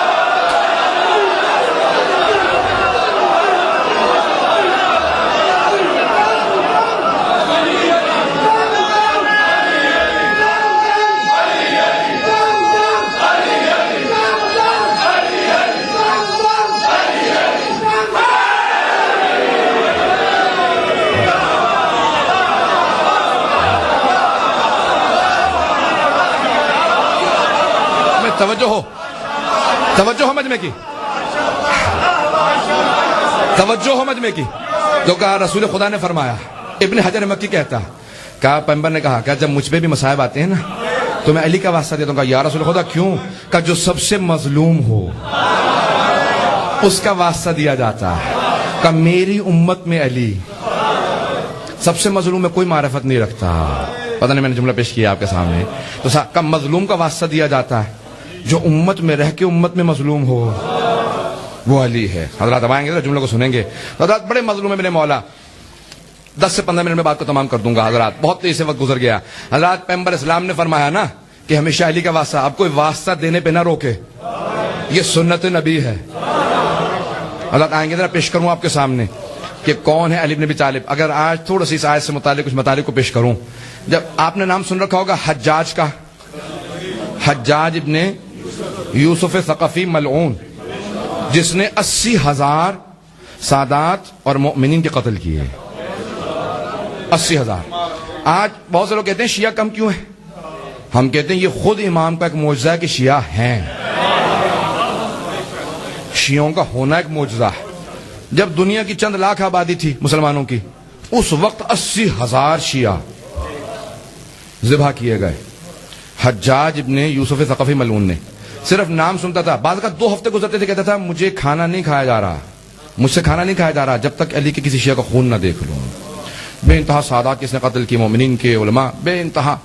توجہ ہو مجمع کی، توجہ ہو مجمع کی. جو کہا رسول خدا نے فرمایا. ابن حجر مکی کہتا، کہا پیغمبر نے کہا کہ جب مجھ پہ بھی مصائب آتے ہیں نا تو میں علی کا واسطہ دیتا ہوں. کہا یا رسول خدا کیوں؟ کہ جو سب سے مظلوم ہو اس کا واسطہ دیا جاتا ہے. کہ میری امت میں علی سب سے مظلوم میں کوئی معرفت نہیں رکھتا. پتہ نہیں میں نے جملہ پیش کیا آپ کے سامنے. تو کہ مظلوم کا واسطہ دیا جاتا ہے، جو امت میں رہ کے امت میں مظلوم ہو وہ علی ہے. حضرات اب آئیں گے جملے کو سنیں گے. حضرات بڑے مظلوم ہے میرے مولا. 10 سے 15 منٹ میں بات کو تمام کر دوں گا. حضرات بہت تیز سے وقت گزر گیا. حضرات پیغمبر اسلام نے فرمایا نا کہ ہمیشہ علی کا واسطہ، اب کوئی واسطہ دینے پہ نہ روکے، یہ سنت نبی ہے. حضرات آئیں گے ذرا پیش کروں آپ کے سامنے کہ کون ہے علی بن ابی طالب. اگر آج تھوڑا سی اس آیت سے متعلق کچھ مطالب کو پیش کروں. جب آپ نے نام سن رکھا ہوگا حجاج کا، حجاج ابن یوسف ثقفی ملعون، جس نے 80,000 سادات اور مؤمنین کے قتل کیے. 80,000. آج بہت سے لوگ کہتے ہیں شیعہ کم کیوں ہیں. ہم کہتے ہیں یہ خود امام کا ایک معجزہ ہے کہ شیعہ ہیں. شیعوں کا ہونا ایک معجزہ ہے. جب دنیا کی چند لاکھ آبادی تھی مسلمانوں کی، اس وقت 80,000 شیعہ ذبح کیے گئے. حجاج ابن یوسف ثقفی ملعون نے صرف نام سنتا تھا. بعد کا 2 ہفتے گزرتے تھے، کہتا تھا مجھے کھانا نہیں کھایا جا رہا، مجھ سے کھانا نہیں کھایا جا رہا جب تک علی کے کسی شیعہ کا خون نہ دیکھ لوں. بے انتہا سادات کس نے قتل کی، مومنین کے، علماء، بے انتہا.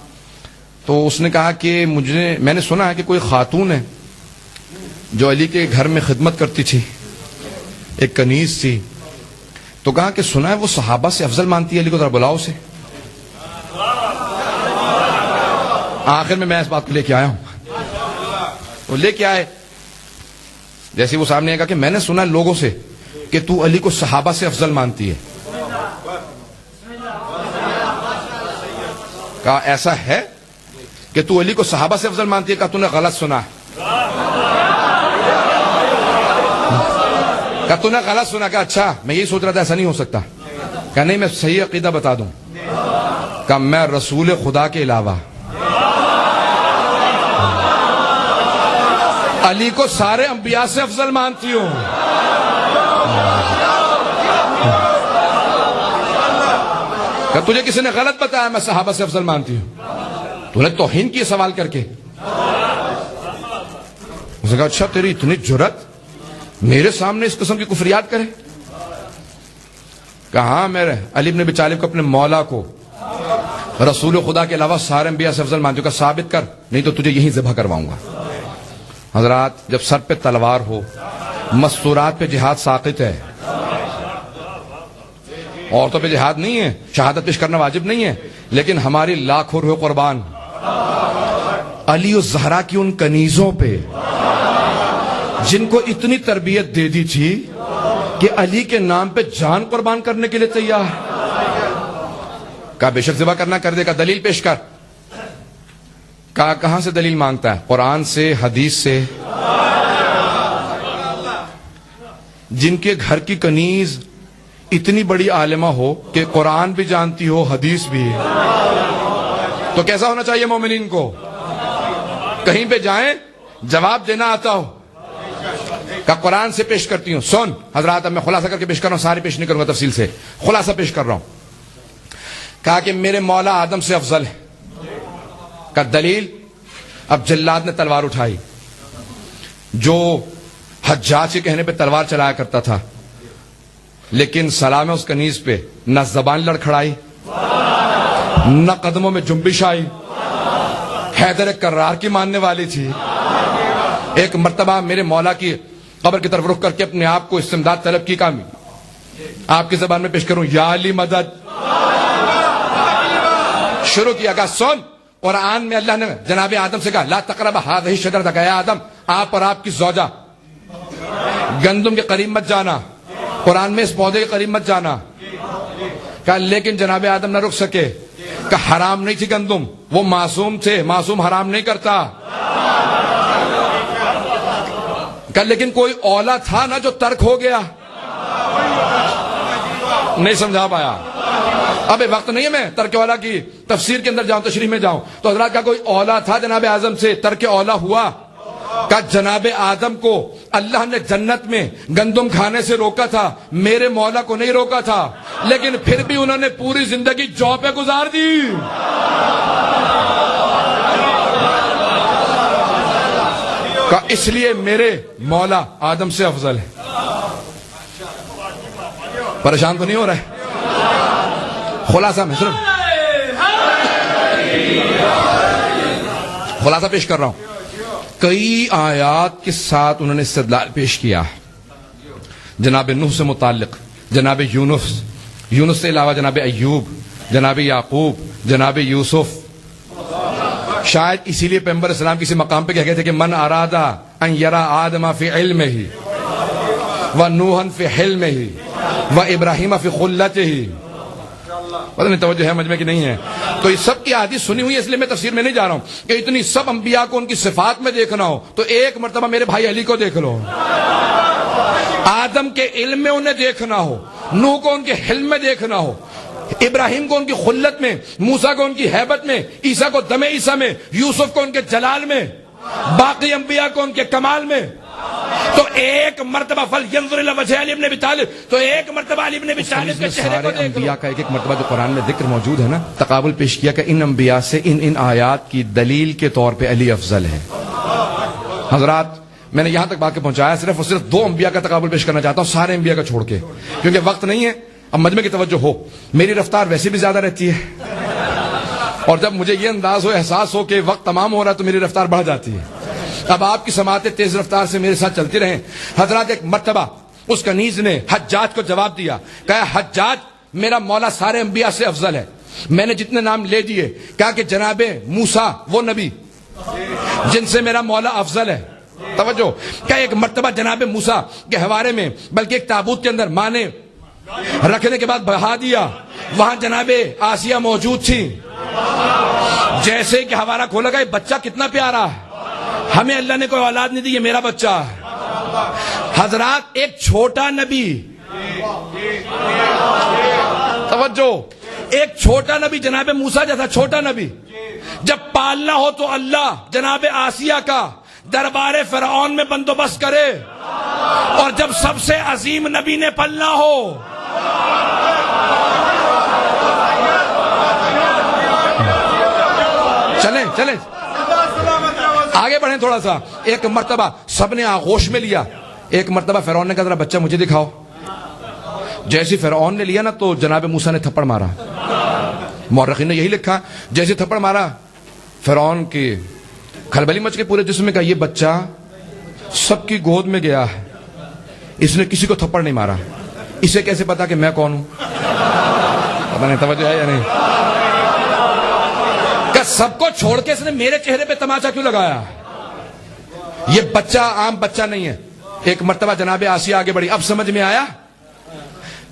تو اس نے کہا کہ میں نے سنا ہے کہ کوئی خاتون ہے جو علی کے گھر میں خدمت کرتی تھی، ایک کنیز تھی. تو کہا کہ سنا ہے وہ صحابہ سے افضل مانتی ہے علی کو، ذرا بلاؤ سے. آخر میں اس بات کو لے کے آیا ہوں. وہ لے کے آئے. جیسے وہ سامنے آئے گا کہ میں نے سنا لوگوں سے کہ تو علی کو صحابہ سے افضل مانتی ہے. کہا ایسا ہے کہ تو علی کو صحابہ سے افضل مانتی ہے؟ کہا تو نے غلط سنا. کہا تو نے غلط سنا. کہا اچھا میں یہی سوچ رہا تھا، ایسا نہیں ہو سکتا. کہا نہیں میں صحیح عقیدہ بتا دوں. کہا میں رسول خدا کے علاوہ علی کو سارے انبیاء سے افضل مانتی ہوں. کہ تجھے کسی نے غلط بتایا میں صحابہ سے افضل مانتی ہوں؟ تو نے توہین کی سوال کر کے. اس نے کہا اچھا تیری اتنی جرت میرے سامنے اس قسم کی کفریات کرے. کہاں میرے علی بن ابی طالب کو اپنے مولا کو رسول خدا کے علاوہ سارے انبیاء سے افضل مانتی ہوں. کہ ثابت کر، نہیں تو تجھے یہیں ذبح کرواؤں گا. حضرات جب سر پہ تلوار ہو، مستورات پہ جہاد ساقط ہے. عورتوں پہ جہاد نہیں ہے، شہادت پیش کرنا واجب نہیں ہے، لیکن ہماری لاکھوں روح قربان علی و زہرا کی ان کنیزوں پہ جن کو اتنی تربیت دے دی تھی کہ علی کے نام پہ جان قربان کرنے کے لیے تیار. کہا بے شک ذبح کرنا کر دے. کا دلیل پیش کر. کہا کہاں سے دلیل مانگتا ہے؟ قرآن سے، حدیث سے. جن کے گھر کی کنیز اتنی بڑی عالمہ ہو کہ قرآن بھی جانتی ہو، حدیث بھی، تو کیسا ہونا چاہیے مومنین کو؟ کہیں پہ جائیں جواب دینا آتا ہو. کہ قرآن سے پیش کرتی ہوں. سن حضرات اب میں خلاصہ کر کے پیش کر رہا ہوں، سارے پیش نہیں کروں گا تفصیل سے، خلاصہ پیش کر رہا ہوں. کہا کہ میرے مولا آدم سے افضل ہے. کا دلیل اب جلاد نے تلوار اٹھائی، جو حجاج کے کہنے پہ تلوار چلایا کرتا تھا، لیکن سلام اس کنیز پہ نہ زبان لڑکھڑائی، نہ قدموں میں جنبش آئی، حیدر کرار کی ماننے والی تھی. ایک مرتبہ میرے مولا کی قبر کی طرف رخ کر کے اپنے آپ کو استمداد طلب کی، کام آپ کی زبان میں پیش کروں، یا علی مدد. شروع کیا، کہا سن، قرآن میں اللہ نے جناب آدم سے کہا لا تقرب هذه الشجرة، کہا آدم آپ اور آپ کی زوجہ گندم کے قریب مت جانا، قرآن میں اس پودے کے قریب مت جانا. کہا لیکن جناب آدم نہ رک سکے، کہا حرام نہیں تھی گندم، وہ معصوم تھے، معصوم حرام نہیں کرتا. کہا لیکن کوئی اولا تھا نا جو ترک ہو گیا. نہیں سمجھا پایا. اب وقت نہیں ہے میں ترک اولا کی تفسیر کے اندر جاؤں، تشریح میں جاؤں. تو حضرات کا کوئی اولا تھا جناب اعظم سے، ترک اولا ہوا. کہ جناب آدم کو اللہ نے جنت میں گندم کھانے سے روکا تھا، میرے مولا کو نہیں روکا تھا، لیکن پھر بھی انہوں نے پوری زندگی جو پہ گزار دی. کہ اس لیے میرے مولا آدم سے افضل ہے. پریشان تو نہیں ہو رہا ہے؟ خلاصہ میں صرف خلاصہ پیش کر رہا ہوں. کئی آیات کے ساتھ انہوں نے استدلال پیش کیا، جناب نوح سے متعلق، جناب یونس سے علاوہ جناب ایوب، جناب یعقوب، جناب یوسف. شاید اسی لیے پیغمبر اسلام کسی مقام پہ کہہ گئے تھے کہ من ارادہ ان یرا آدم فی علمہ و نوحا فی حلمہ و ابراہیم فی خلتہ. پتہ نہیں توجہ ہے مجمع کی نہیں ہے. تو یہ سب کی حدیث سنی ہوئی ہے، اس لیے میں تفسیر میں نہیں جا رہا ہوں کہ اتنی سب انبیاء کو ان کی صفات میں دیکھنا ہو تو ایک مرتبہ میرے بھائی علی کو دیکھ لو. آدم کے علم میں انہیں دیکھنا ہو، نوح کو ان کے حلم میں دیکھنا ہو، ابراہیم کو ان کی خلت میں، موسیٰ کو ان کی ہیبت میں، عیسیٰ کو دم عیسیٰ میں، یوسف کو ان کے جلال میں، باقی انبیاء کو ان کے کمال میں. تو ایک مرتبہ فلینظر الی وجہ علی بن ابی طالب، تو ایک مرتبہ علی بن ابی طالب کے چہرے کو دیکھ. انبیاء کا ایک ایک مرتبہ جو قرآن میں ذکر موجود ہے نا، تقابل پیش کیا کہ ان انبیاء سے ان آیات کی دلیل کے طور پہ علی افضل ہے. حضرات میں نے یہاں تک بات کے پہنچایا، صرف اور صرف دو انبیاء کا تقابل پیش کرنا چاہتا ہوں سارے انبیاء کا چھوڑ کے، کیونکہ وقت نہیں ہے. اب مجمع کی توجہ ہو، میری رفتار ویسے بھی زیادہ رہتی ہے، اور جب مجھے یہ انداز ہو، احساس ہو کہ وقت تمام ہو رہا ہے تو میری رفتار بڑھ جاتی ہے. اب آپ کی سماعتیں تیز رفتار سے میرے ساتھ چلتی رہیں. حضرات ایک مرتبہ اس کنیز نے حجاج کو جواب دیا، کہا حجاج میرا مولا سارے انبیاء سے افضل ہے. میں نے جتنے نام لے دیے، کہا کہ جناب موسیٰ وہ نبی جن سے میرا مولا افضل ہے. توجہ، کیا ایک مرتبہ جناب موسیٰ کے حوارے میں، بلکہ ایک تابوت کے اندر ماں نے رکھنے کے بعد بہا دیا، وہاں جناب آسیہ موجود تھی. جیسے کہ حوارہ کھولا گیا، بچہ کتنا پیارا ہے، ہمیں اللہ نے کوئی اولاد نہیں دی، یہ میرا بچہ ہے. حضرات ایک چھوٹا نبی، توجہ، ایک چھوٹا نبی جناب موسیٰ جیسا چھوٹا نبی، جب پالنا ہو تو اللہ جناب آسیہ کا دربار فرعون میں بندوبست کرے، اور جب سب سے عظیم نبی نے پلنا ہو، چلیں آگے بڑھیں تھوڑا سا. ایک مرتبہ سب نے آغوش میں لیا، ایک مرتبہ فرعون نے کہا ذرا بچہ مجھے دکھاؤ. جیسے فرعون نے لیا نا تو جناب موسیٰ نے تھپڑ مارا. مورخین نے یہی لکھا، جیسے تھپڑ مارا فرعون کی کھلبلی مچ کے پورے جسم میں، کہا یہ بچہ سب کی گود میں گیا ہے، اس نے کسی کو تھپڑ نہیں مارا، اسے کیسے پتا کہ میں کون ہوں؟ پتہ نہیں توجہ ہے یا نہیں. کہ سب کو چھوڑ کے اس نے میرے چہرے پہ تماچا کیوں لگایا؟ یہ بچہ عام بچہ نہیں ہے. ایک مرتبہ جناب آسیہ آگے بڑھی، اب سمجھ میں آیا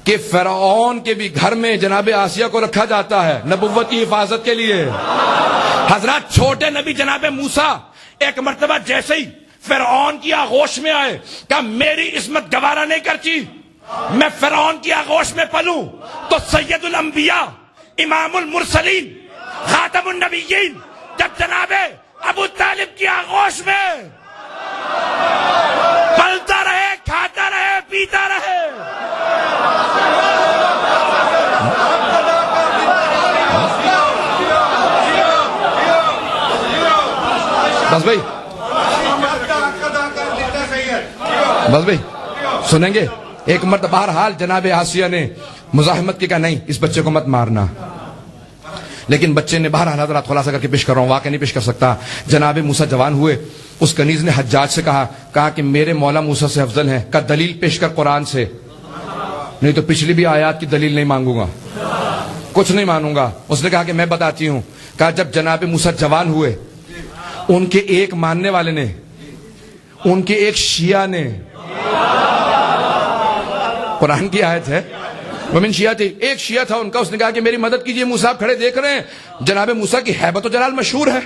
کہ فرعون کے بھی گھر میں جناب آسیہ کو رکھا جاتا ہے نبوت کی حفاظت کے لیے. حضرات چھوٹے نبی جناب موسیٰ ایک مرتبہ جیسے ہی فرعون کی آغوش میں آئے، کہ میری عصمت گوارا نہیں کرتی میں فرعون کی آغوش میں پلوں، تو سید الانبیاء امام المرسلین خاتم النبیین جب جناب ابو طالب کی آغوش میں پلتا رہے، کھاتا رہے، پیتا رہے. بھائی بس بھائی سنیں گے. ایک مرتبہ بہرحال جناب آسیہ نے مزاحمت کی کہا نہیں اس بچے کو مت مارنا, لیکن بچے نے بہرحال حضرات خلاصہ کر کے پیش کر رہا ہوں, واقعہ نہیں پیش کر سکتا. جناب موسیٰ جوان ہوئے, اس کنیز نے حجاج سے کہا کہ میرے مولا موسیٰ سے افضل ہیں, کا دلیل پیش کر قرآن سے, نہیں تو پچھلی بھی آیات کی دلیل نہیں مانگوں گا, کچھ نہیں مانوں گا. اس نے کہا کہ میں بتاتی ہوں. کہا جب جناب موسیٰ جوان ہوئے, ان کے ایک ماننے والے نے, ان کے ایک شیعہ نے, قرآن کی آیت ہے ومن شیعہ تھی, ایک شیعہ تھا ان کا, اس نے کہا کہ میری مدد کیجئے, موسیٰ آپ کھڑے دیکھ رہے ہیں جناب موسیٰ کی ہیبت و جلال مشہور ہے,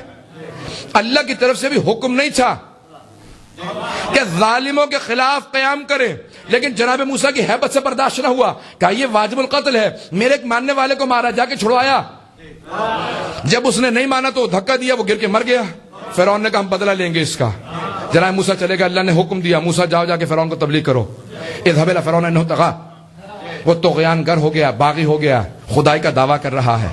اللہ کی طرف سے بھی حکم نہیں تھا کہ ظالموں کے خلاف قیام کریں, لیکن جناب موسیٰ کی ہیبت سے برداشت نہ ہوا, کہا یہ واجب القتل ہے, میرے ایک ماننے والے کو مارا, جا کے چھڑوایا. جب اس نے نہیں مانا تو دھکا دیا, وہ گر کے مر گیا. فرعون نے کہا ہم بدلہ لیں گے اس کا. جناب موسیٰ چلے گا, اللہ نے حکم دیا موسیٰ جاؤ جا کے فرعون کو تبلیغ کرو, اذهب الى فرعون انه طغى, وہ طغیان گر ہو گیا, باغی ہو گیا, خدائی کا دعویٰ کر رہا ہے,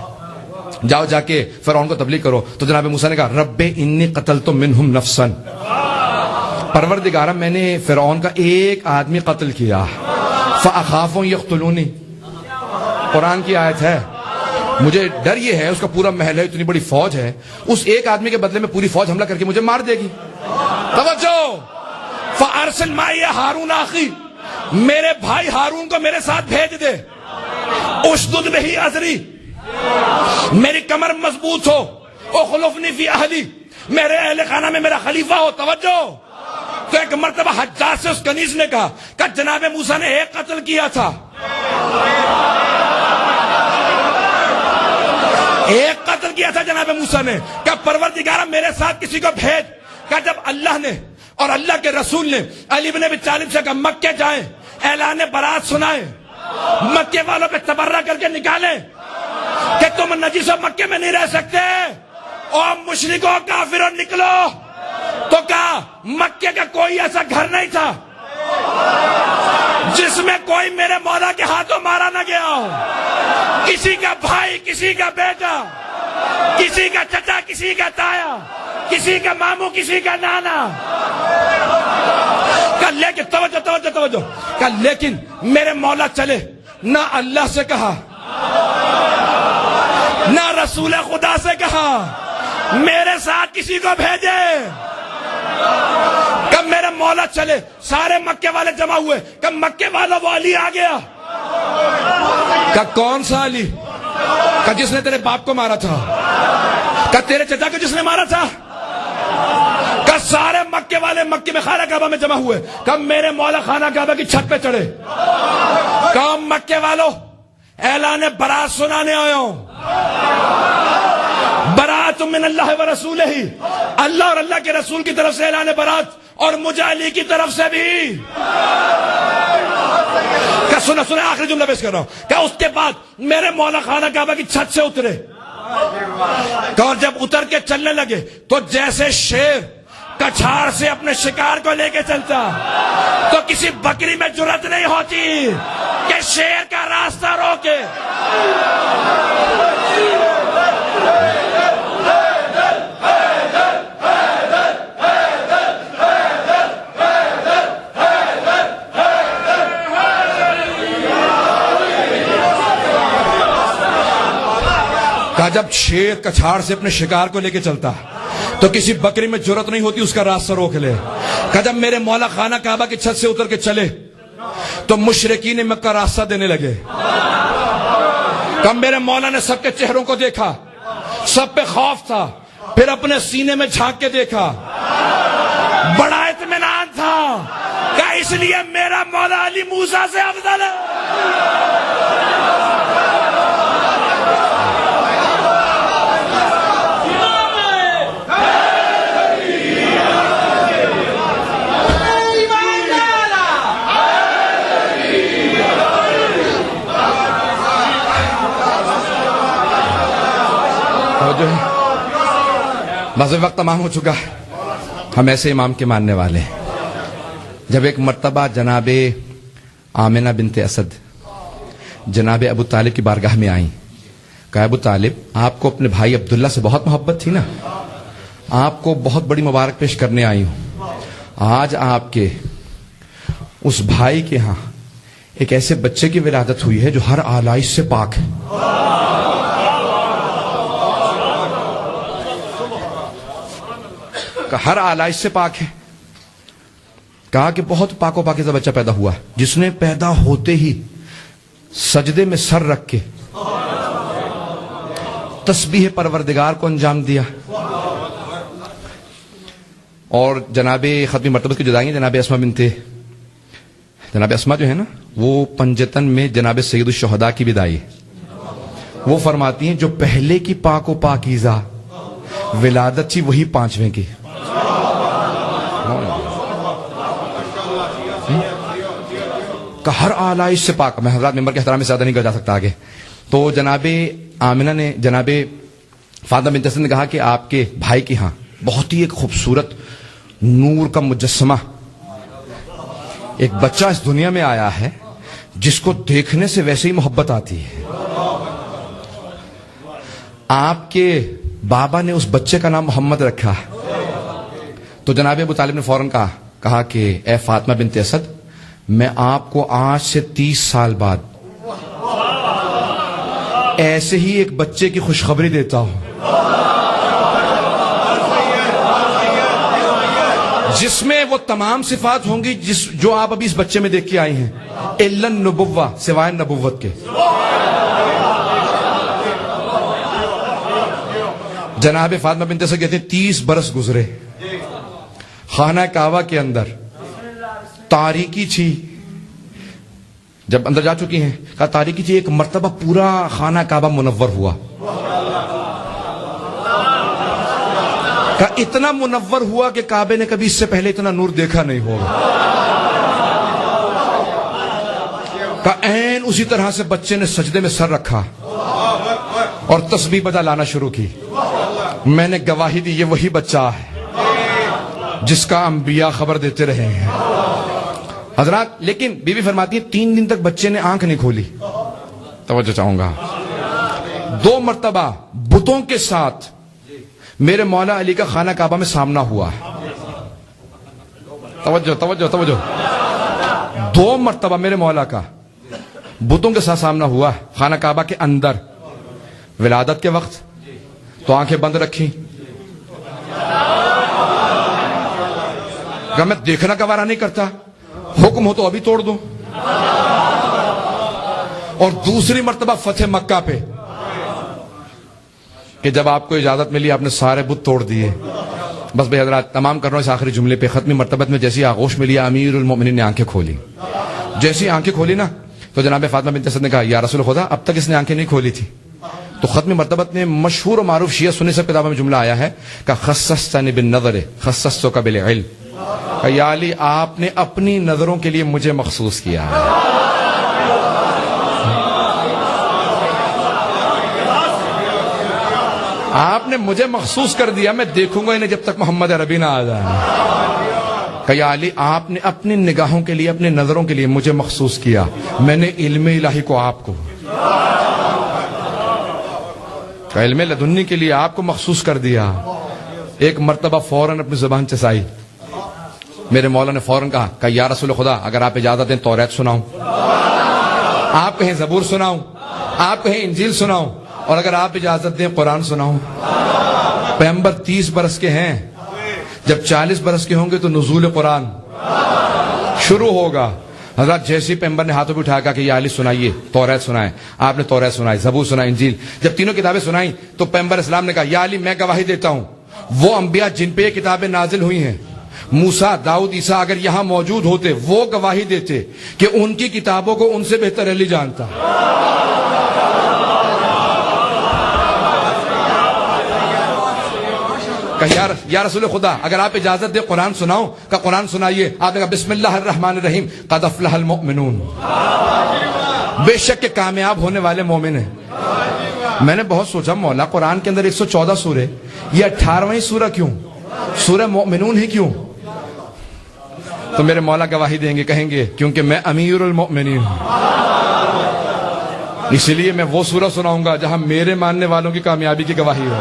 جاؤ جا کے فرعون کو تبلیغ کرو. تو جناب موسیٰ نے کہا رب انی قتلت منهم نفسا, پروردگارہ میں نے فرعون کا ایک آدمی قتل کیا, فاخاف ان یقتلونی, قرآن کی آیت ہے, مجھے ڈر یہ ہے اس کا پورا محل ہے, اتنی بڑی فوج ہے, اس ایک آدمی کے بدلے میں پوری فوج حملہ کر کے مجھے مار دے گی. توجہ, فارسل معی ہارون اخی, میرے بھائی ہارون کو میرے ساتھ بھیج دے, اشدد بہی ازری, میری کمر مضبوط ہو, اخلفنی فی اہلی, میرے اہل خانہ میں میرا خلیفہ ہو. توجہ, تو ایک مرتبہ حجاج سے اس کنیز نے کہا کہ جناب موسیٰ نے ایک قتل کیا تھا, ایک قتل کیا تھا جناب موسیٰ نے, کہ پروردگارہ میرے ساتھ کسی کو بھیج. کہ جب اللہ نے اور اللہ کے رسول نے علی بن ابی طالب سے کہا مکے جائیں, اعلان برات سنائیں, مکے والوں پہ تبرہ کر کے نکالیں کہ تم نجیسوں مکے میں نہیں رہ سکتے, اور مشرکوں کافروں نکلو. تو کہا مکے کا کوئی ایسا گھر نہیں تھا جس میں کوئی میرے مولا کے ہاتھوں مارا نہ گیا ہو, کسی کا بھائی, کسی کا بیٹا, کسی کا چچا, کسی کا تایا, کسی کا ماموں, کسی کا نانا. کہ لیکن توجہ توجہ توجہ, کہ لیکن میرے مولا چلے, نہ اللہ سے کہا نہ رسول خدا سے کہا میرے ساتھ کسی کو بھیجے. کہ میرے مولا چلے, سارے مکے والے جمع ہوئے, کہ مکے والا وہ علی آ گیا. کہ کون سا علی؟ کہ جس نے تیرے باپ کو مارا تھا, کہ تیرے چچا کو جس نے مارا تھا. کہ سارے مکے والے مکے میں خانہ کعبہ میں جمع ہوئے, کہ میرے مولا خانہ کعبہ کی چھت پہ چڑھے. کہ مکے والوں اعلان برات سنانے آیا ہوں, برات من اللہ و رسولہ, اللہ اور اللہ کے رسول کی طرف سے اعلان برات, اور مجھے علی کی طرف سے بھی. کہ سنا آخری جملہ پیش کر رہا ہوں, کہ اس کے بعد میرے مولا خانہ کعبہ کی چھت سے اترے, اور جب اتر کے چلنے لگے تو جیسے شیر کچھاڑ سے اپنے شکار کو لے کے چلتا, تو کسی بکری میں جرات نہیں ہوتی کہ شیر کا راستہ روکے. کہا جب شیر کچھاڑ سے اپنے شکار کو لے کے چلتا تو کسی بکری میں جرات نہیں ہوتی اس کا راستہ روک لے. کہا جب میرے مولا خانہ کعبہ کی چھت سے اتر کے چلے تو مشرکین مکہ راستہ دینے لگے. کہا میرے مولا نے سب کے چہروں کو دیکھا, سب پہ خوف تھا, پھر اپنے سینے میں جھانک کے دیکھا, بڑا اطمینان تھا, کہ اس لیے میرا مولا علی موسیٰ سے افضل ہے. بس وقت تمام ہو چکا, ہم ایسے امام کے ماننے والے ہیں. جب ایک مرتبہ جناب آمنہ بنت اسد جناب ابو طالب کی بارگاہ میں آئیں, کہا ابو طالب آپ کو اپنے بھائی عبداللہ سے بہت محبت تھی نا, آپ کو بہت بڑی مبارک پیش کرنے آئی ہوں. آج آپ کے اس بھائی کے ہاں ایک ایسے بچے کی ولادت ہوئی ہے جو ہر آلائش سے پاک ہے. ہر آلائش سے پاک ہے. کہا کہ بہت پاک و پاکیزہ بچہ پیدا ہوا جس نے پیدا ہوتے ہی سجدے میں سر رکھ کے تسبیح پروردگار کو انجام دیا. اور جناب ختمی مرتبہ کی جدائی جناب اسما جو ہے نا وہ پنجتن میں جناب سید الشہداء کی بدائی ہے. وہ فرماتی ہیں جو پہلے کی پاک و پاکیزہ ولادت تھی وہی پانچویں کی. ہر آلائش سے پاک. میں حضرات ممبر کے احترام سے زیادہ نہیں کر جا سکتا آگے. تو جناب آمنہ نے جناب فاطمہ بنت اسد نے کہا کہ آپ کے بھائی کے ہاں بہت ہی ایک خوبصورت نور کا مجسمہ ایک بچہ اس دنیا میں آیا ہے جس کو دیکھنے سے ویسے ہی محبت آتی ہے. آپ کے بابا نے اس بچے کا نام محمد رکھا. تو جناب ابو طالب نے فوراً کہا کہ اے فاطمہ بنت اسد میں آپ کو آج سے 30 سال بعد ایسے ہی ایک بچے کی خوشخبری دیتا ہوں جس میں وہ تمام صفات ہوں گی جو آپ ابھی اس بچے میں دیکھ کے آئی ہیں الا النبوہ سوائے نبوت کے. جناب فاطمہ بنت اسد کہتے ہیں 30 برس گزرے. خانہ کعبہ کے اندر تاریکی تھی. جب اندر جا چکی ہیں کہا تاریکی تھی. ایک مرتبہ پورا خانہ کعبہ منور ہوا. کہا اتنا منور ہوا کہ کعبے نے کبھی اس سے پہلے اتنا نور دیکھا نہیں ہوگا. کہا عین اسی طرح سے بچے نے سجدے میں سر رکھا اور تسبیح بجا لانا شروع کی. میں نے گواہی دی یہ وہی بچہ ہے جس کا انبیاء خبر دیتے رہے ہیں. حضرات لیکن بیوی فرماتی ہے 3 دن تک بچے نے آنکھ نہیں کھولی. توجہ چاہوں گا. 2 مرتبہ بتوں کے ساتھ میرے مولا علی کا خانہ کعبہ میں سامنا ہوا. توجہ توجہ توجہ. 2 مرتبہ میرے مولا کا بتوں کے ساتھ سامنا ہوا خانہ کعبہ کے اندر. ولادت کے وقت تو آنکھیں بند رکھی. میں دیکھنا گوارا نہیں کرتا, حکم ہو تو ابھی توڑ دوں. اور دوسری مرتبہ فتح مکہ پہ کہ جب آپ کو اجازت ملی آپ نے سارے بت توڑ دیے. بس بھائی حضرات تمام کر رہا ہوں اس آخری جملے پہ. ختمی مرتبت میں جیسی آغوش ملی امیر المومنین نے آنکھیں کھولی. جیسی آنکھیں کھولی نا تو جناب فاطمہ بنت اسد نے کہا یا رسول خدا اب تک اس نے آنکھیں نہیں کھولی تھی. تو ختمی مرتبت میں مشہور و معروف شیعہ سنی سے کتابوں میں جملہ آیا ہے کہ خصصتنی بالنظر خصصتک بالعلم. یا علی آپ نے اپنی نظروں کے لیے مجھے مخصوص کیا ہے. آپ نے مجھے مخصوص کر دیا, میں دیکھوں گا انہیں جب تک محمد عربی نہ آ جائے. کہ یا علی آپ نے اپنی نگاہوں کے لیے اپنی نظروں کے لیے مجھے مخصوص کیا, میں نے علم الہی کو آپ کو علم لدنی کے لیے آپ کو مخصوص کر دیا. ایک مرتبہ فوراً اپنی زبان چسائی. میرے مولا نے فوراً کہا کہ یا رسول خدا اگر آپ اجازت دیں توریت سناؤں, آپ کہیں زبور سناؤں, آپ کہیں انجیل سناؤں, اور اگر آپ اجازت دیں قرآن سناؤں. پیغمبر 30 برس کے ہیں, جب 40 برس کے ہوں گے تو نزول قرآن شروع ہوگا. حضرت جیسے پیغمبر نے ہاتھوں پہ اٹھایا کہا کہ یا علی سنائیے توریت سنائیں. آپ نے توریت سنائی, زبور سنائی, انجیل. جب تینوں کتابیں سنائیں تو پیغمبر اسلام نے کہا یا علی میں گواہی دیتا ہوں وہ انبیاء جن پہ یہ کتابیں نازل ہوئی ہیں موسیٰ, داؤد, عیسیٰ اگر یہاں موجود ہوتے وہ گواہی دیتے کہ ان کی کتابوں کو ان سے بہتر علی جانتا. کہ یا رسول خدا اگر آپ اجازت دیں قرآن سناؤں. کہ قرآن سنائیے. آپ نے کہا بسم اللہ الرحمن الرحیم قد افلح المؤمنون, بے شک کہ کامیاب ہونے والے مومن ہیں. میں نے بہت سوچا مولا قرآن کے اندر 114 سورے, یہ 18ویں سورہ کیوں, سورہ مومنون ہی کیوں؟ تو میرے مولا گواہی دیں گے, کہیں گے کیونکہ میں امیر المؤمنین ہوں, اس لیے میں وہ سورہ سناؤں گا جہاں میرے ماننے والوں کی کامیابی کی گواہی ہو.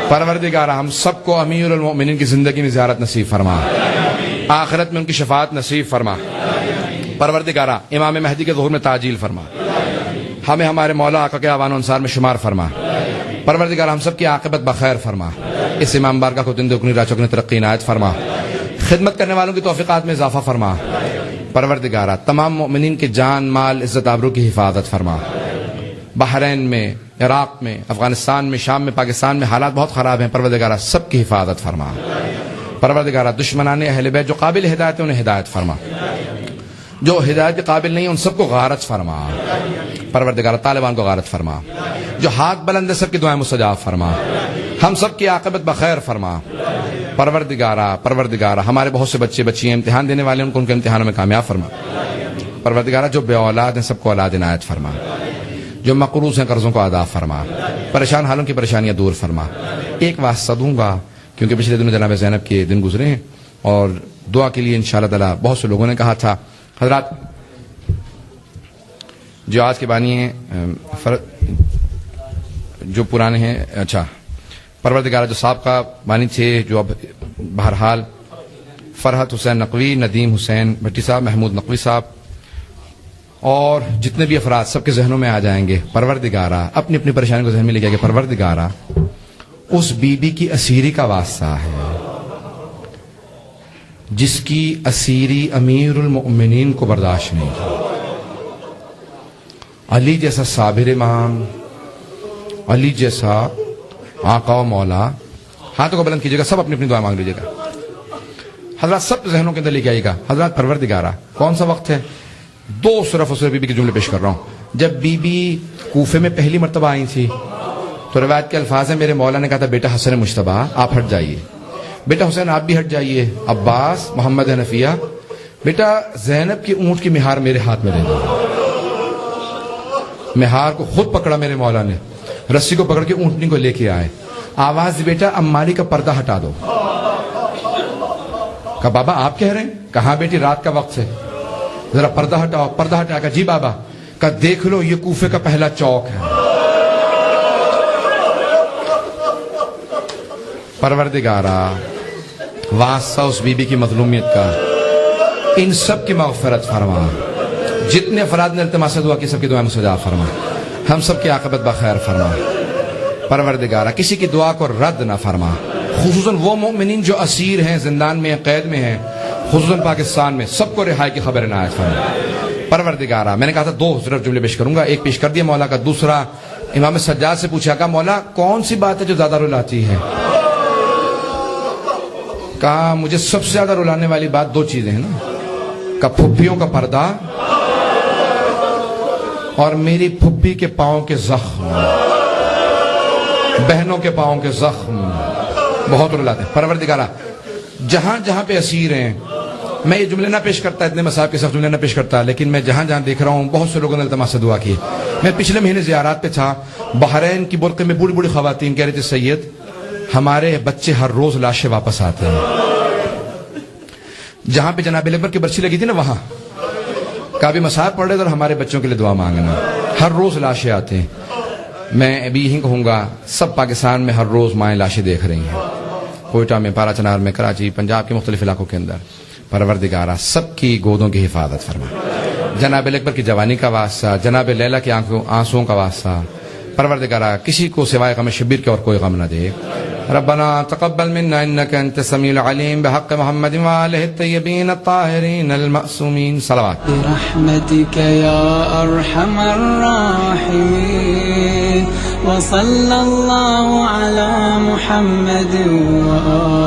پروردگار ہم سب کو امیر المؤمنین کی زندگی میں زیارت نصیب فرما، آخرت میں ان کی شفاعت نصیب فرما۔ پروردگار امام مہدی کے ظہور میں تعجیل فرما، ہمیں ہمارے مولا آقا کے اعوان و انصار میں شمار فرما۔ پروردگار ہم سب کی عاقبت بخیر فرما، اس امام بارگاہ کو دن دگنی رات چوگنی ترقی عنایت فرما، خدمت کرنے والوں کی توفیقات میں اضافہ فرما۔ پروردگار تمام مؤمنین کے جان مال عزت آبرو کی حفاظت فرما۔ بحرین میں، عراق میں، افغانستان میں، شام میں، پاکستان میں حالات بہت خراب ہیں، پروردگار سب کی حفاظت فرما۔ پروردگار دشمنان اہل بیت جو قابل ہدایت ہیں انہیں ہدایت فرما، جو ہدایت کے قابل نہیں ان سب کو غارت فرما۔ پروردگار طالبان کو غارت فرما، جو ہاتھ بلند ہے سب کی دعائیں مستجاب فرما، ہم سب کی عاقبت بخیر فرما۔ پروردگار ہمارے بہت سے بچے بچیاں امتحان دینے والے ہیں، ان کو ان کے امتحانوں میں کامیاب فرما۔ پروردگار جو بے اولاد ہیں سب کو اولاد عنایت فرما، جو مقروض ہیں قرضوں کو ادا فرما، پریشان حالوں کی پریشانیاں دور فرما۔ ایک واسطہ دوں گا کیونکہ پچھلے دنوں جناب زینب کے دن گزرے ہیں اور دعا کے لیے انشاءاللہ تعالی بہت سے لوگوں نے کہا تھا۔ حضرات جو آج کے بانی ہیں جو پرانے ہیں، اچھا پروردگار جو سابقہ بانی تھے جو اب بہرحال فرحت حسین نقوی، ندیم حسین بھٹی صاحب، محمود نقوی صاحب اور جتنے بھی افراد سب کے ذہنوں میں آ جائیں گے۔ پروردگارہ اپنی اپنی پریشانی کو ذہن میں لے کے پروردگارہ اس بی بی کی اسیری کا واسطہ ہے جس کی اسیری امیر المؤمنین کو برداشت نہیں کی۔ علی جیسا صابر امام، علی جیسا آقا و مولا، ہاتھوں کو بلند کیجیے گا، سب اپنی اپنی دعا مانگ لیجیے گا۔ حضرات سب ذہنوں کے اندر لے کے آئیے گا۔ حضرات پروردگارہ کون سا وقت ہے؟ دو صرف اور صرف بی بی کے جملے پیش کر رہا ہوں۔ جب بی بی کوفے میں پہلی مرتبہ آئی تھی تو روایت کے الفاظ ہیں، میرے مولا نے کہا تھا بیٹا حسن مجتبیٰ آپ ہٹ جائیے، بیٹا حسین آپ بھی ہٹ جائیے، عباس، محمد حنفیہ، بیٹا زینب کی اونٹ کی مہار میرے ہاتھ میں دے دو۔ مہار کو خود پکڑا میرے مولا نے، رسی کو پکڑ کے اونٹنی کو لے کے آئے، آواز دی بیٹا اماری کا پردہ ہٹا دو۔ کہا بابا آپ کہہ رہے ہیں؟ کہاں بیٹی رات کا وقت ہے، ذرا پردہ ہٹاؤ۔ پردہ ہٹا کہا جی بابا۔ کہا دیکھ لو یہ کوفے کا پہلا چوک ہے۔ پروردگارہ واسطہ اس بی بی کی مظلومیت کا، ان سب کی مغفرت فرما، جتنے افراد نے التماس سے دعا کی سب کی دعائیں مستجاب فرما، ہم سب کی عاقبت بخیر فرما۔ پروردگارہ کسی کی دعا کو رد نہ فرما، خصوصاً وہ مومنین جو اسیر ہیں، زندان میں ہیں، قید میں ہیں، خصوصاً پاکستان میں، سب کو رہائی کی خبر عنایت فرما۔ پروردگارہ میں نے کہا تھا دو صرف جملے پیش کروں گا، ایک پیش کر دیا مولا کا، دوسرا امام سجاد سے پوچھا کہ مولا کون سی بات ہے جو زیادہ رلاتی ہے؟ کہا مجھے سب سے زیادہ رلانے والی بات دو چیزیں ہیں نا، کہ پھپھیوں کا پردہ اور میری پھپھی کے پاؤں کے زخم، بہنوں کے پاؤں کے زخم بہت رلاتے ہیں۔ پروردگارہ جہاں جہاں پہ اسیر ہیں، میں یہ جملے نہ پیش کرتا، اتنے مصائب کے ساتھ جملے نہ پیش کرتا، لیکن میں جہاں جہاں دیکھ رہا ہوں بہت سے لوگوں نے التماس سے دعا کی۔ میں پچھلے مہینے زیارات پہ تھا، بحرین کی برقع میں بوڑھی بوڑھی خواتین کہہ رہی تھی سید ہمارے بچے ہر روز لاشیں واپس آتے ہیں۔ جہاں پہ جناب اکبر کی برسی لگی تھی نا وہاں کافی مصائب پڑھ رہے تھے اور ہمارے بچوں کے لیے دعا مانگنا، ہر روز لاشیں آتے ہیں۔ میں ابھی یہی کہوں گا سب پاکستان میں ہر روز مائیں لاشیں دیکھ رہی ہیں، کوئٹہ میں، پارا چنار میں، کراچی، پنجاب کے مختلف علاقوں کے اندر۔ پروردگارہ سب کی گودوں کی حفاظت فرما، جناب اکبر کی جوانی کا واسطہ، جناب لیلا کی آنسوؤں کا واسطہ۔ پروردگارہ کسی کو سوائے غم شبیر کے اور کوئی غم نہ دے۔ ربنا تقبل منا انك انت السميع العليم بحق محمد وآله الطيبين الطاهرين المعصومين صلوات برحمتك يا ارحم الراحمين وصلى الله على محمد وآله